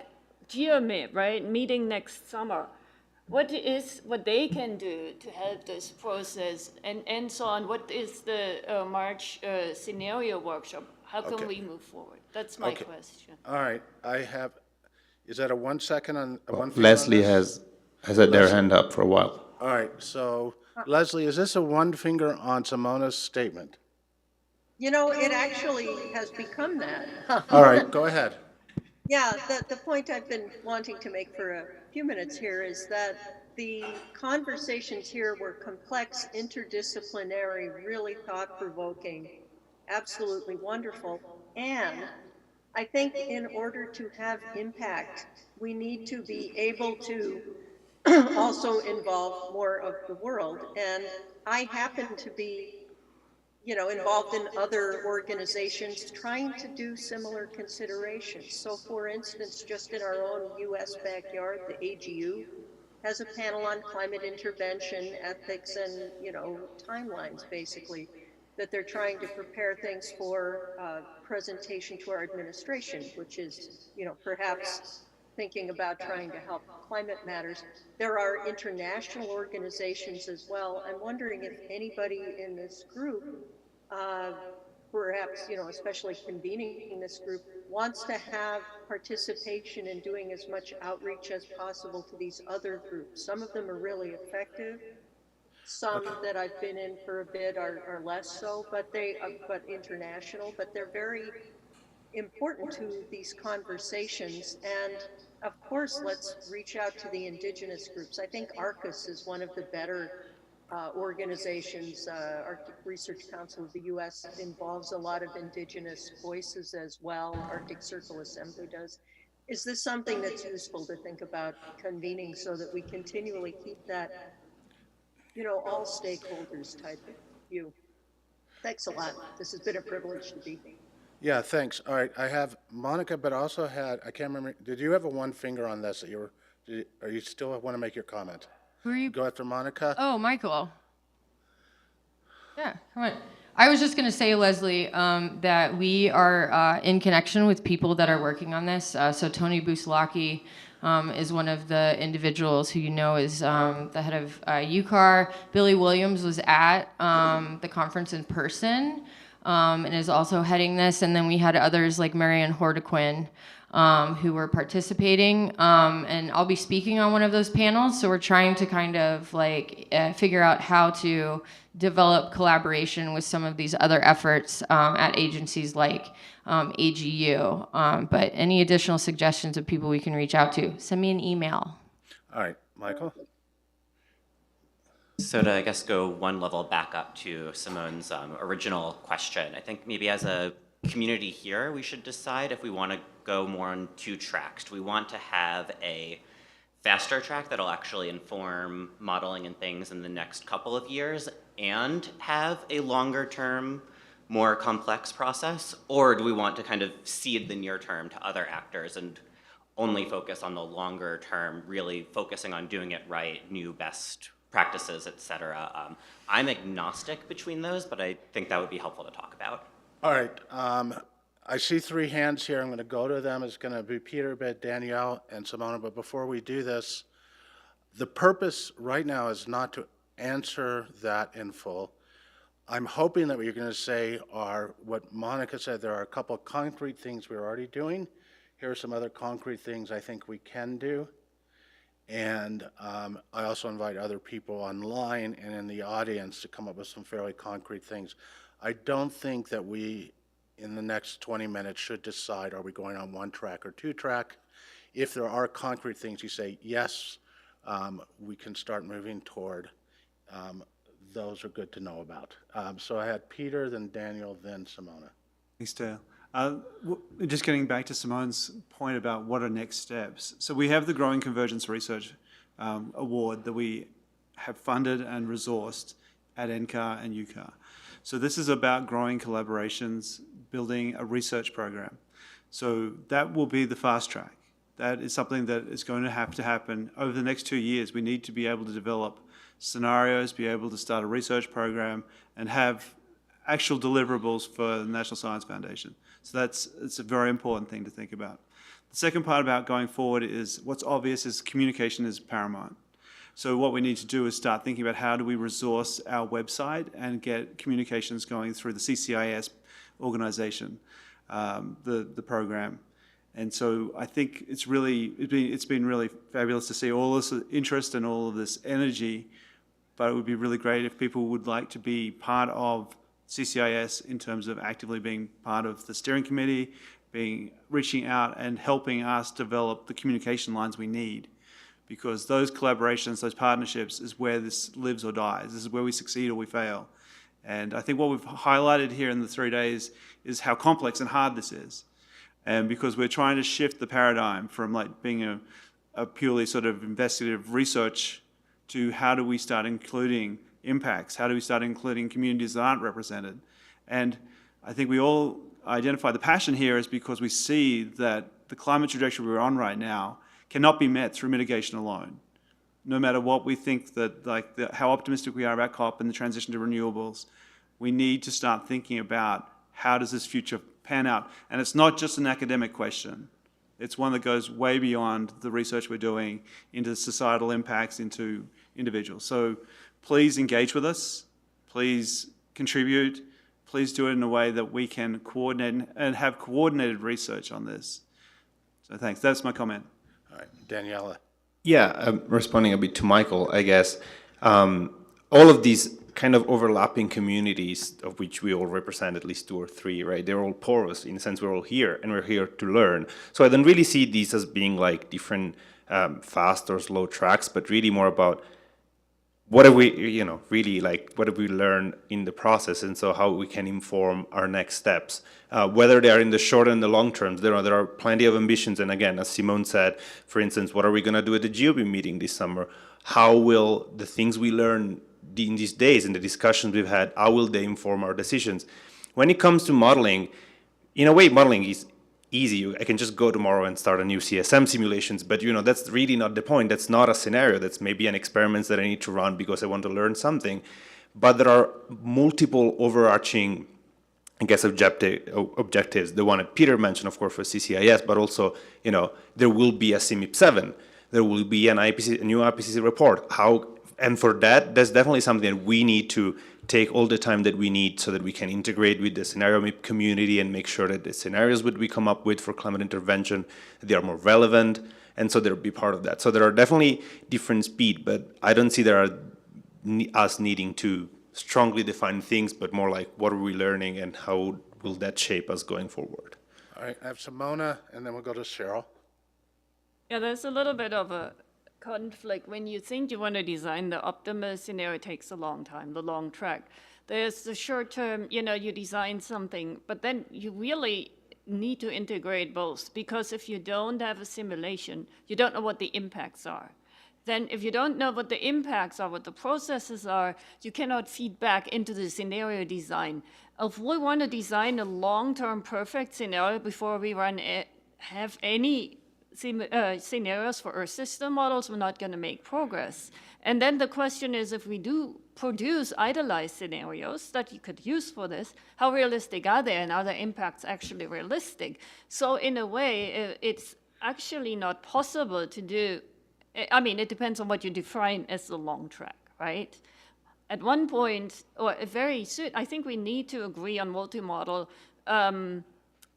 GeoMIP, right, meeting next summer. What they can do to help this process and so on? What is the March scenario workshop? How can we move forward? That's my question. All right, is that a 1 second on a one? Leslie has had their hand up for a while. All right, so Leslie, is this a one finger on Simona's statement? It actually has become that. All right, go ahead. Yeah, the point I've been wanting to make for a few minutes here is that the conversations here were complex, interdisciplinary, really thought-provoking, absolutely wonderful. And I think in order to have impact, we need to be able to also involve more of the world. And I happen to be involved in other organizations trying to do similar considerations. So for instance, just in our own US backyard, the AGU has a panel on climate intervention, ethics, and timelines basically, that they're trying to prepare things for presentation to our administration, which is, perhaps thinking about trying to help climate matters. There are international organizations as well. I'm wondering if anybody in this group, perhaps, especially convening this group, wants to have participation in doing as much outreach as possible to these other groups. Some of them are really effective. Some that I've been in for a bit are less so, but international, but they're very important to these conversations. And of course, let's reach out to the indigenous groups. I think ARCUS is one of the better organizations. Arctic Research Council of the US involves a lot of indigenous voices as well. Arctic Circle Assembly does. Is this something that's useful to think about convening so that we continually keep that, all stakeholders type of view? Thanks a lot. This has been a privilege to be here. Yeah, thanks. All right, I have Monica, but also had, I can't remember, did you have a one finger on this that or you still want to make your comment? Who are you? Go after Monica. Oh, Michael. Yeah, come on. I was just going to say, Leslie, that we are in connection with people that are working on this. So Tony Buslaki is one of the individuals who is the head of UCAR. Billy Williams was at the conference in person and is also heading this. And then we had others like Marianne Hordequin who were participating. And I'll be speaking on one of those panels. So we're trying to kind of figure out how to develop collaboration with some of these other efforts at agencies like AGU. But any additional suggestions of people we can reach out to, send me an email. All right, Michael? So to, I guess, go one level back up to Simone's original question, I think maybe as a community here, we should decide if we want to go more on two tracks. Do we want to have a faster track that'll actually inform modeling and things in the next couple of years and have a longer term, more complex process? Or do we want to kind of cede the near term to other actors and only focus on the longer term, really focusing on doing it right, new best practices, et cetera? I'm agnostic between those, but I think that would be helpful to talk about. All right, I see 3 hands here. I'm going to go to them. It's going to be Peter, Beth, Danielle, and Simona. But before we do this, the purpose right now is not to answer that in full. I'm hoping that what you're going to say are what Monica said. There are a couple of concrete things we're already doing. Here are some other concrete things I think we can do. And I also invite other people online and in the audience to come up with some fairly concrete things. I don't think that we, in the next 20 minutes, should decide, are we going on 1 track or 2 track? If there are concrete things you say, yes, we can start moving toward, those are good to know about. So I had Peter, then Daniel, then Simona. Thanks, Dale. Just getting back to Simone's point about what are next steps. So we have the Growing Convergence Research Award that we have funded and resourced at NCAR and UCAR. So this is about growing collaborations, building a research program. So that will be the fast track. That is something that is going to have to happen over the next 2 years. We need to be able to develop scenarios, be able to start a research program, and have actual deliverables for the National Science Foundation. So it's a very important thing to think about. The second part about going forward is what's obvious is communication is paramount. So what we need to do is start thinking about how do we resource our website and get communications going through the CCIS organization, the program. And so I think it's been really fabulous to see all this interest and all of this energy, but it would be really great if people would like to be part of CCIS in terms of actively being part of the steering committee, reaching out and helping us develop the communication lines we need. Because those collaborations, those partnerships is where this lives or dies. This is where we succeed or we fail. And I think what we've highlighted here in the 3 days is how complex and hard this is. And because we're trying to shift the paradigm from like being a purely sort of investigative research to how do we start including impacts? How do we start including communities that aren't represented? And I think we all identify the passion here is because we see that the climate trajectory we're on right now cannot be met through mitigation alone. No matter what we think that, how optimistic we are about COP and the transition to renewables, we need to start thinking about how does this future pan out? And it's not just an academic question. It's one that goes way beyond the research we're doing into societal impacts, into individuals. So please engage with us. Please contribute. Please do it in a way that we can coordinate and have coordinated research on this. So thanks. That's my comment. All right, Daniela. Yeah, responding a bit to Michael, I guess, all of these kind of overlapping communities, of which we all represent at least 2 or 3, right? They're all porous in the sense we're all here and we're here to learn. So I don't really see these as being like different fast or slow tracks, but really more about what have we, really like, what have we learned in the process, and so how we can inform our next steps, whether they are in the short and the long terms. There are plenty of ambitions, and again, as Simone said, for instance, what are we going to do at the GOB meeting this summer? How will the things we learn in these days, in the discussions we've had, how will they inform our decisions? When it comes to modeling, in a way, modeling is easy. I can just go tomorrow and start a new CSM simulations, but that's really not the point. That's not a scenario. That's maybe an experiment that I need to run because I want to learn something. But there are multiple overarching, I guess, objectives. The one that Peter mentioned, of course, for CCIS, but also, there will be a CMIP 7. There will be a new IPCC report. And for that, that's definitely something that we need to take all the time that we need so that we can integrate with the scenario MIP community and make sure that the scenarios that we come up with for climate intervention, they are more relevant, and so they'll be part of that. So there are definitely different speed, but I don't see there are us needing to strongly define things, but more like what are we learning and how will that shape us going forward. All right, I have Simona, and then we'll go to Cheryl. Yeah, there's a little bit of a conflict. When you think you want to design the optimal scenario, it takes a long time, the long track. There's the short term, you design something, but then you really need to integrate both, because if you don't have a simulation, you don't know what the impacts are. Then if you don't know what the impacts are, what the processes are, you cannot feed back into the scenario design. If we want to design a long-term perfect scenario before we have any scenarios for our system models, we're not going to make progress. And then the question is, if we do produce idealized scenarios that you could use for this, how realistic are they, and are the impacts actually realistic? So in a way, it's actually not possible to do. I mean, it depends on what you define as the long track, right? At one point, or very soon, I think we need to agree on multi-model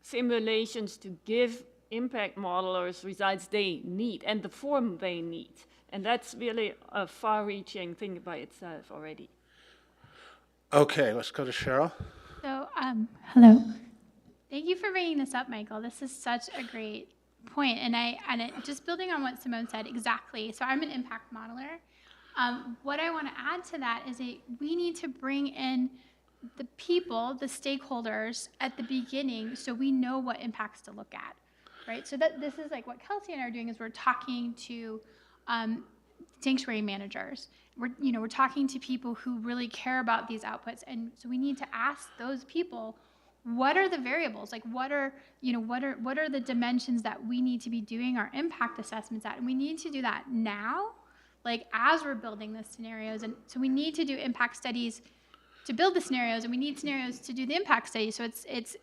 simulations to give impact modelers results they need and the form they need. And that's really a far-reaching thing by itself already. Okay, let's go to Cheryl. So, hello. Thank you for bringing this up, Michael. This is such a great point. Just building on what Simone said, exactly. So I'm an impact modeler. What I want to add to that is we need to bring in the people, the stakeholders at the beginning so we know what impacts to look at, right? So this is like what Kelsey and I are doing is we're talking to sanctuary managers. We're talking to people who really care about these outputs, and so we need to ask those people, what are the variables? Like what are the dimensions that we need to be doing our impact assessments at? And we need to do that now, like as we're building the scenarios. And so we need to do impact studies to build the scenarios, and we need scenarios to do the impact studies. So it's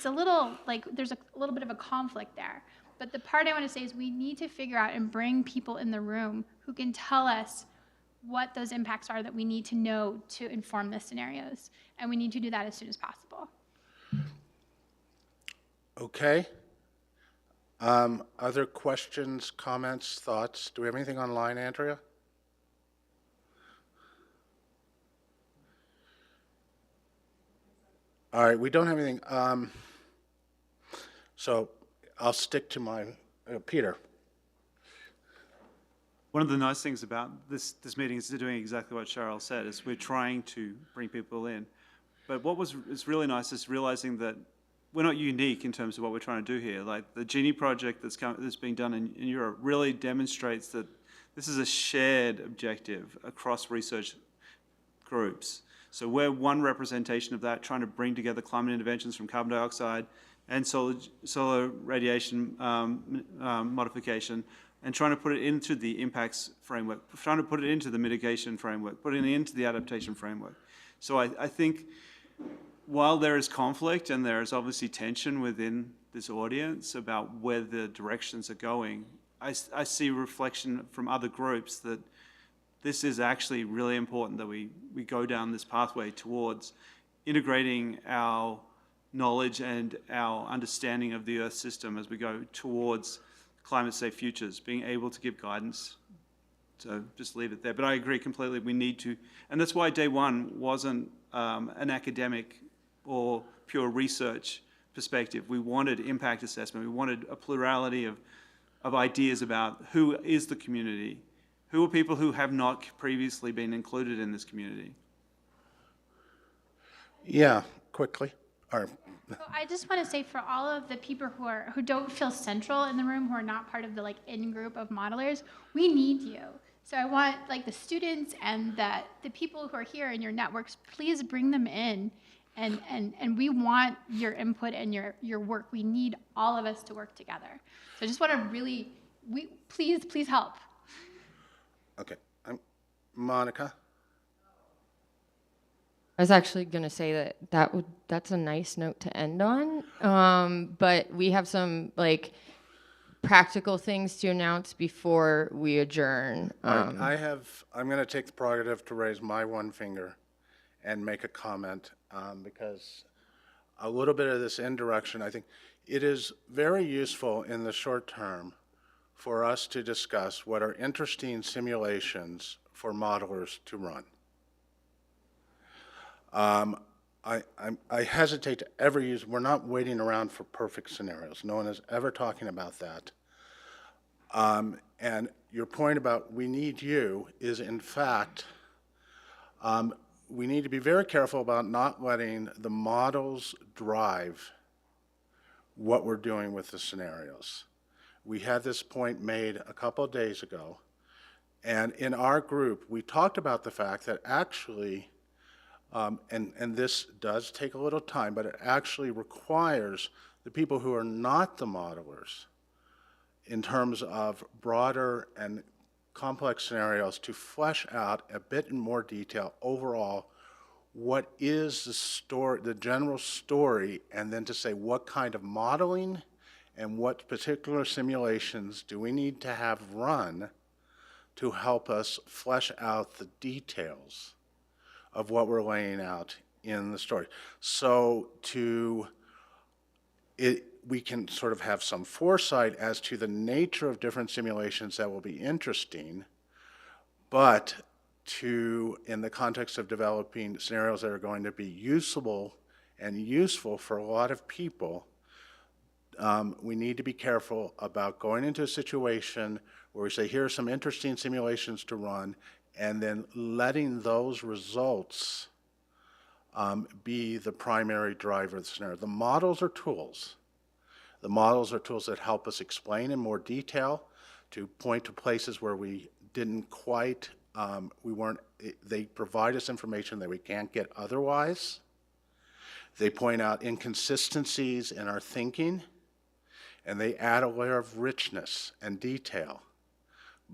a little like there's a little bit of a conflict there. But the part I want to say is we need to figure out and bring people in the room who can tell us what those impacts are that we need to know to inform the scenarios. And we need to do that as soon as possible. Okay. Other questions, comments, thoughts? Do we have anything online, Andrea? All right, we don't have anything. So I'll stick to my, Peter. One of the nice things about this meeting is doing exactly what Cheryl said, is we're trying to bring people in. But what is really nice is realizing that we're not unique in terms of what we're trying to do here. Like the Genie project that's being done in Europe really demonstrates that this is a shared objective across research groups. So we're one representation of that, trying to bring together climate interventions from carbon dioxide and solar radiation modification, and trying to put it into the impacts framework, trying to put it into the mitigation framework, putting it into the adaptation framework. So I think while there is conflict and there is obviously tension within this audience about where the directions are going, I see reflection from other groups that this is actually really important that we go down this pathway towards integrating our knowledge and our understanding of the Earth system as we go towards climate-safe futures, being able to give guidance. So just leave it there. But I agree completely, we need to, and that's why day one wasn't an academic or pure research perspective. We wanted impact assessment. We wanted a plurality of ideas about who is the community, who are people who have not previously been included in this community. Yeah, quickly. So I just want to say for all of the people who don't feel central in the room, who are not part of the in-group of modelers, we need you. So I want the students and the people who are here in your networks, please bring them in, and we want your input and your work. We need all of us to work together. So I just want to really, please help. Okay, Monica. I was actually going to say that's a nice note to end on, but we have some practical things to announce before we adjourn. I'm going to take the prerogative to raise my one finger and make a comment because a little bit of this indirection, I think it is very useful in the short term for us to discuss what are interesting simulations for modelers to run. I hesitate to ever use, we're not waiting around for perfect scenarios. No one is ever talking about that. And your point about we need you is in fact, we need to be very careful about not letting the models drive what we're doing with the scenarios. We had this point made a couple of days ago, and in our group, we talked about the fact that actually, and this does take a little time, but it actually requires the people who are not the modelers in terms of broader and complex scenarios to flesh out a bit in more detail overall what is the story, the general story, and then to say what kind of modeling and what particular simulations do we need to have run to help us flesh out the details of what we're laying out in the story. So we can sort of have some foresight as to the nature of different simulations that will be interesting, but in the context of developing scenarios that are going to be usable and useful for a lot of people, we need to be careful about going into a situation where we say, here are some interesting simulations to run, and then letting those results be the primary driver of the scenario. The models are tools. The models are tools that help us explain in more detail, to point to places where we didn't quite, they provide us information that we can't get otherwise. They point out inconsistencies in our thinking, and they add a layer of richness and detail.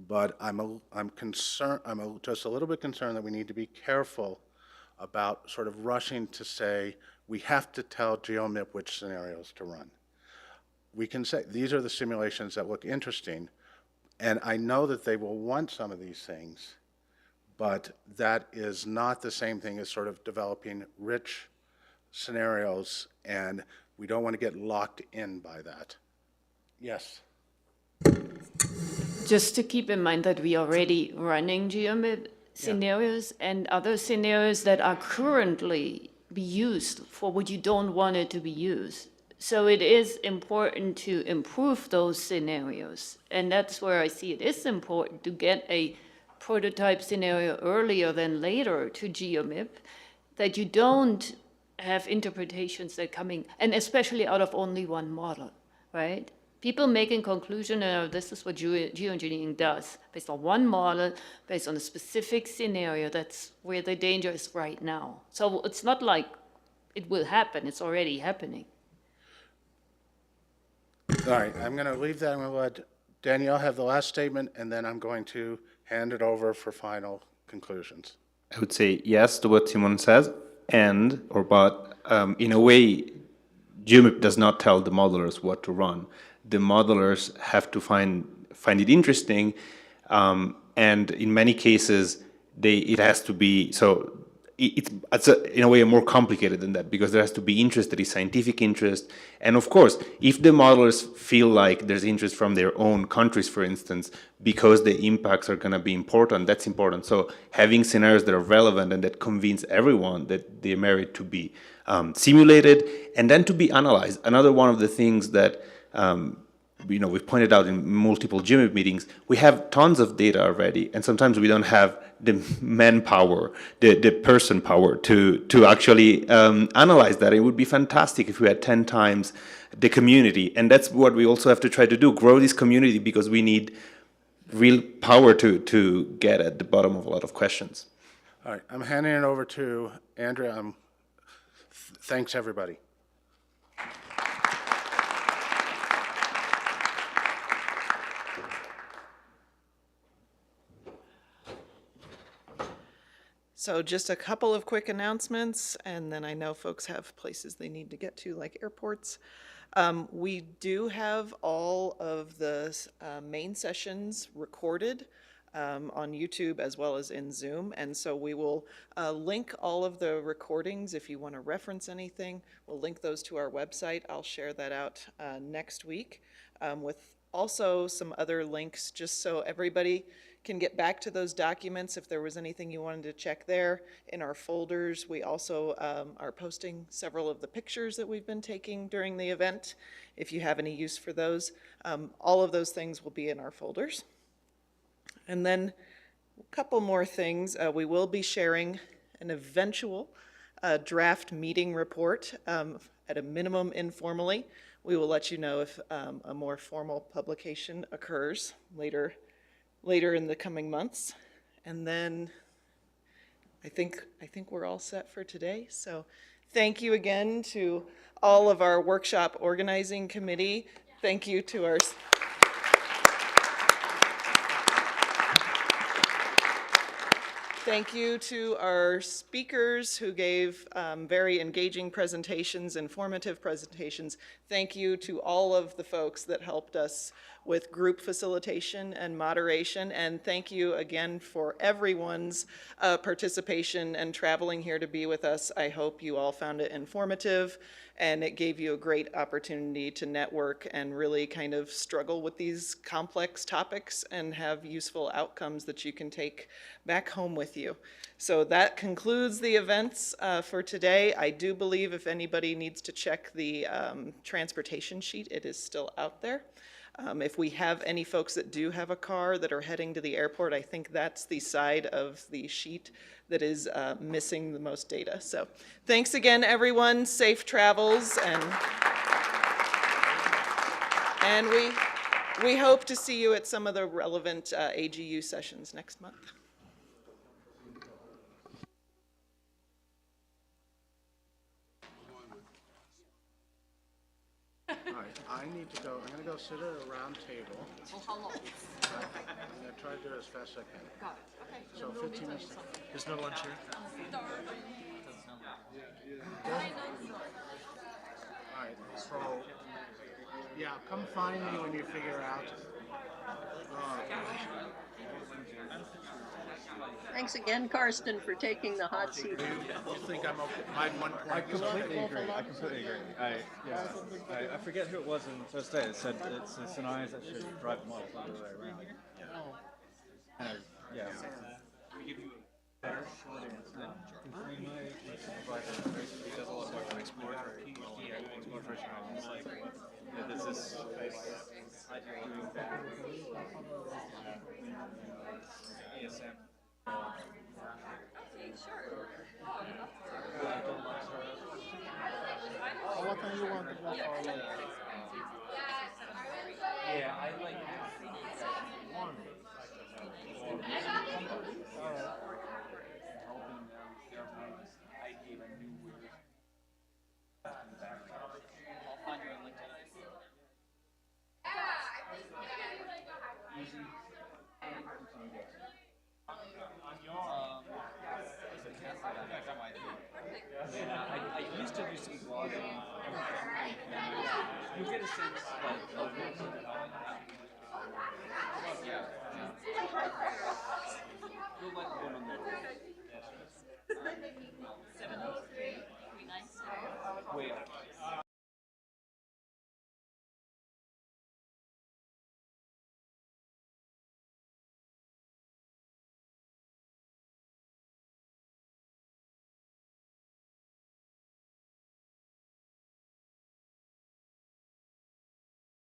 But I'm just a little bit concerned that we need to be careful about sort of rushing to say, we have to tell GeoMIP which scenarios to run. We can say, these are the simulations that look interesting, and I know that they will want some of these things, but that is not the same thing as sort of developing rich scenarios, and we don't want to get locked in by that. Yes? Just to keep in mind that we are already running GeoMIP scenarios and other scenarios that are currently be used for what you don't want it to be used. So it is important to improve those scenarios. And that's where I see it is important to get a prototype scenario earlier than later to GeoMIP, that you don't have interpretations that are coming, and especially out of only one model, right? People making conclusion, this is what geoengineering does, based on one model, based on a specific scenario. That's where the danger is right now. So it's not like it will happen, it's already happening. All right, I'm going to leave that. I'm going to let Danielle have the last statement, and then I'm going to hand it over for final conclusions. I would say yes to what Simon says, but in a way, GeoMIP does not tell the modelers what to run. The modelers have to find it interesting, and in many cases, it has to be, so it's in a way more complicated than that, because there has to be interest, there is scientific interest, and of course, if the modelers feel like there's interest from their own countries, for instance, because the impacts are going to be important, that's important. So having scenarios that are relevant and that convince everyone that they merit to be simulated and then to be analyzed. Another one of the things that we've pointed out in multiple GeoMIP meetings, we have tons of data already, and sometimes we don't have the manpower, the person power to actually analyze that. It would be fantastic if we had 10 times the community, and that's what we also have to try to do, grow this community, because we need real power to get at the bottom of a lot of questions. All right, I'm handing it over to Andrea. Thanks, everybody. So just a couple of quick announcements, and then I know folks have places they need to get to, like airports. We do have all of the main sessions recorded on YouTube as well as in Zoom, and so we will link all of the recordings if you want to reference anything. We'll link those to our website. I'll share that out next week with also some other links, just so everybody can get back to those documents if there was anything you wanted to check there. In our folders, we also are posting several of the pictures that we've been taking during the event, if you have any use for those. All of those things will be in our folders. And then a couple more things. We will be sharing an eventual draft meeting report, at a minimum informally, we will let you know if a more formal publication occurs later in the coming months. And then I think we're all set for today. So thank you again to all of our workshop organizing committee. Thank you to our Thank you to our speakers who gave very engaging presentations, informative presentations. Thank you to all of the folks that helped us with group facilitation and moderation. And thank you again for everyone's participation and traveling here to be with us. I hope you all found it informative and it gave you a great opportunity to network and really kind of struggle with these complex topics and have useful outcomes that you can take back home with you. So that concludes the events for today. I do believe if anybody needs to check the transportation sheet, it is still out there. If we have any folks that do have a car that are heading to the airport, I think that's the side of the sheet that is missing the most data. So thanks again, everyone. Safe travels, and we hope to see you at some of the relevant AGU sessions next month. All right, I need to go, I'm gonna go sit at a round table. Well, how long? I'm gonna try to do it as fast as I can. Got it. Okay. So 15 minutes. There's no lunch here? All right, so, yeah, come find me when you figure out. Thanks again, Karsten, for taking the hot seat. You think I'm okay? My one point. I completely agree. I completely agree. I forget who it was in the first day that said it's the scenarios that should drive the models all the way around. Yeah. Better short answer. He does a lot of work on exploratory models, like this is doing that. ESM. What time you want to go for? Yeah, I like one. I used to do some blogging. You get a sense like of you'll let one on there.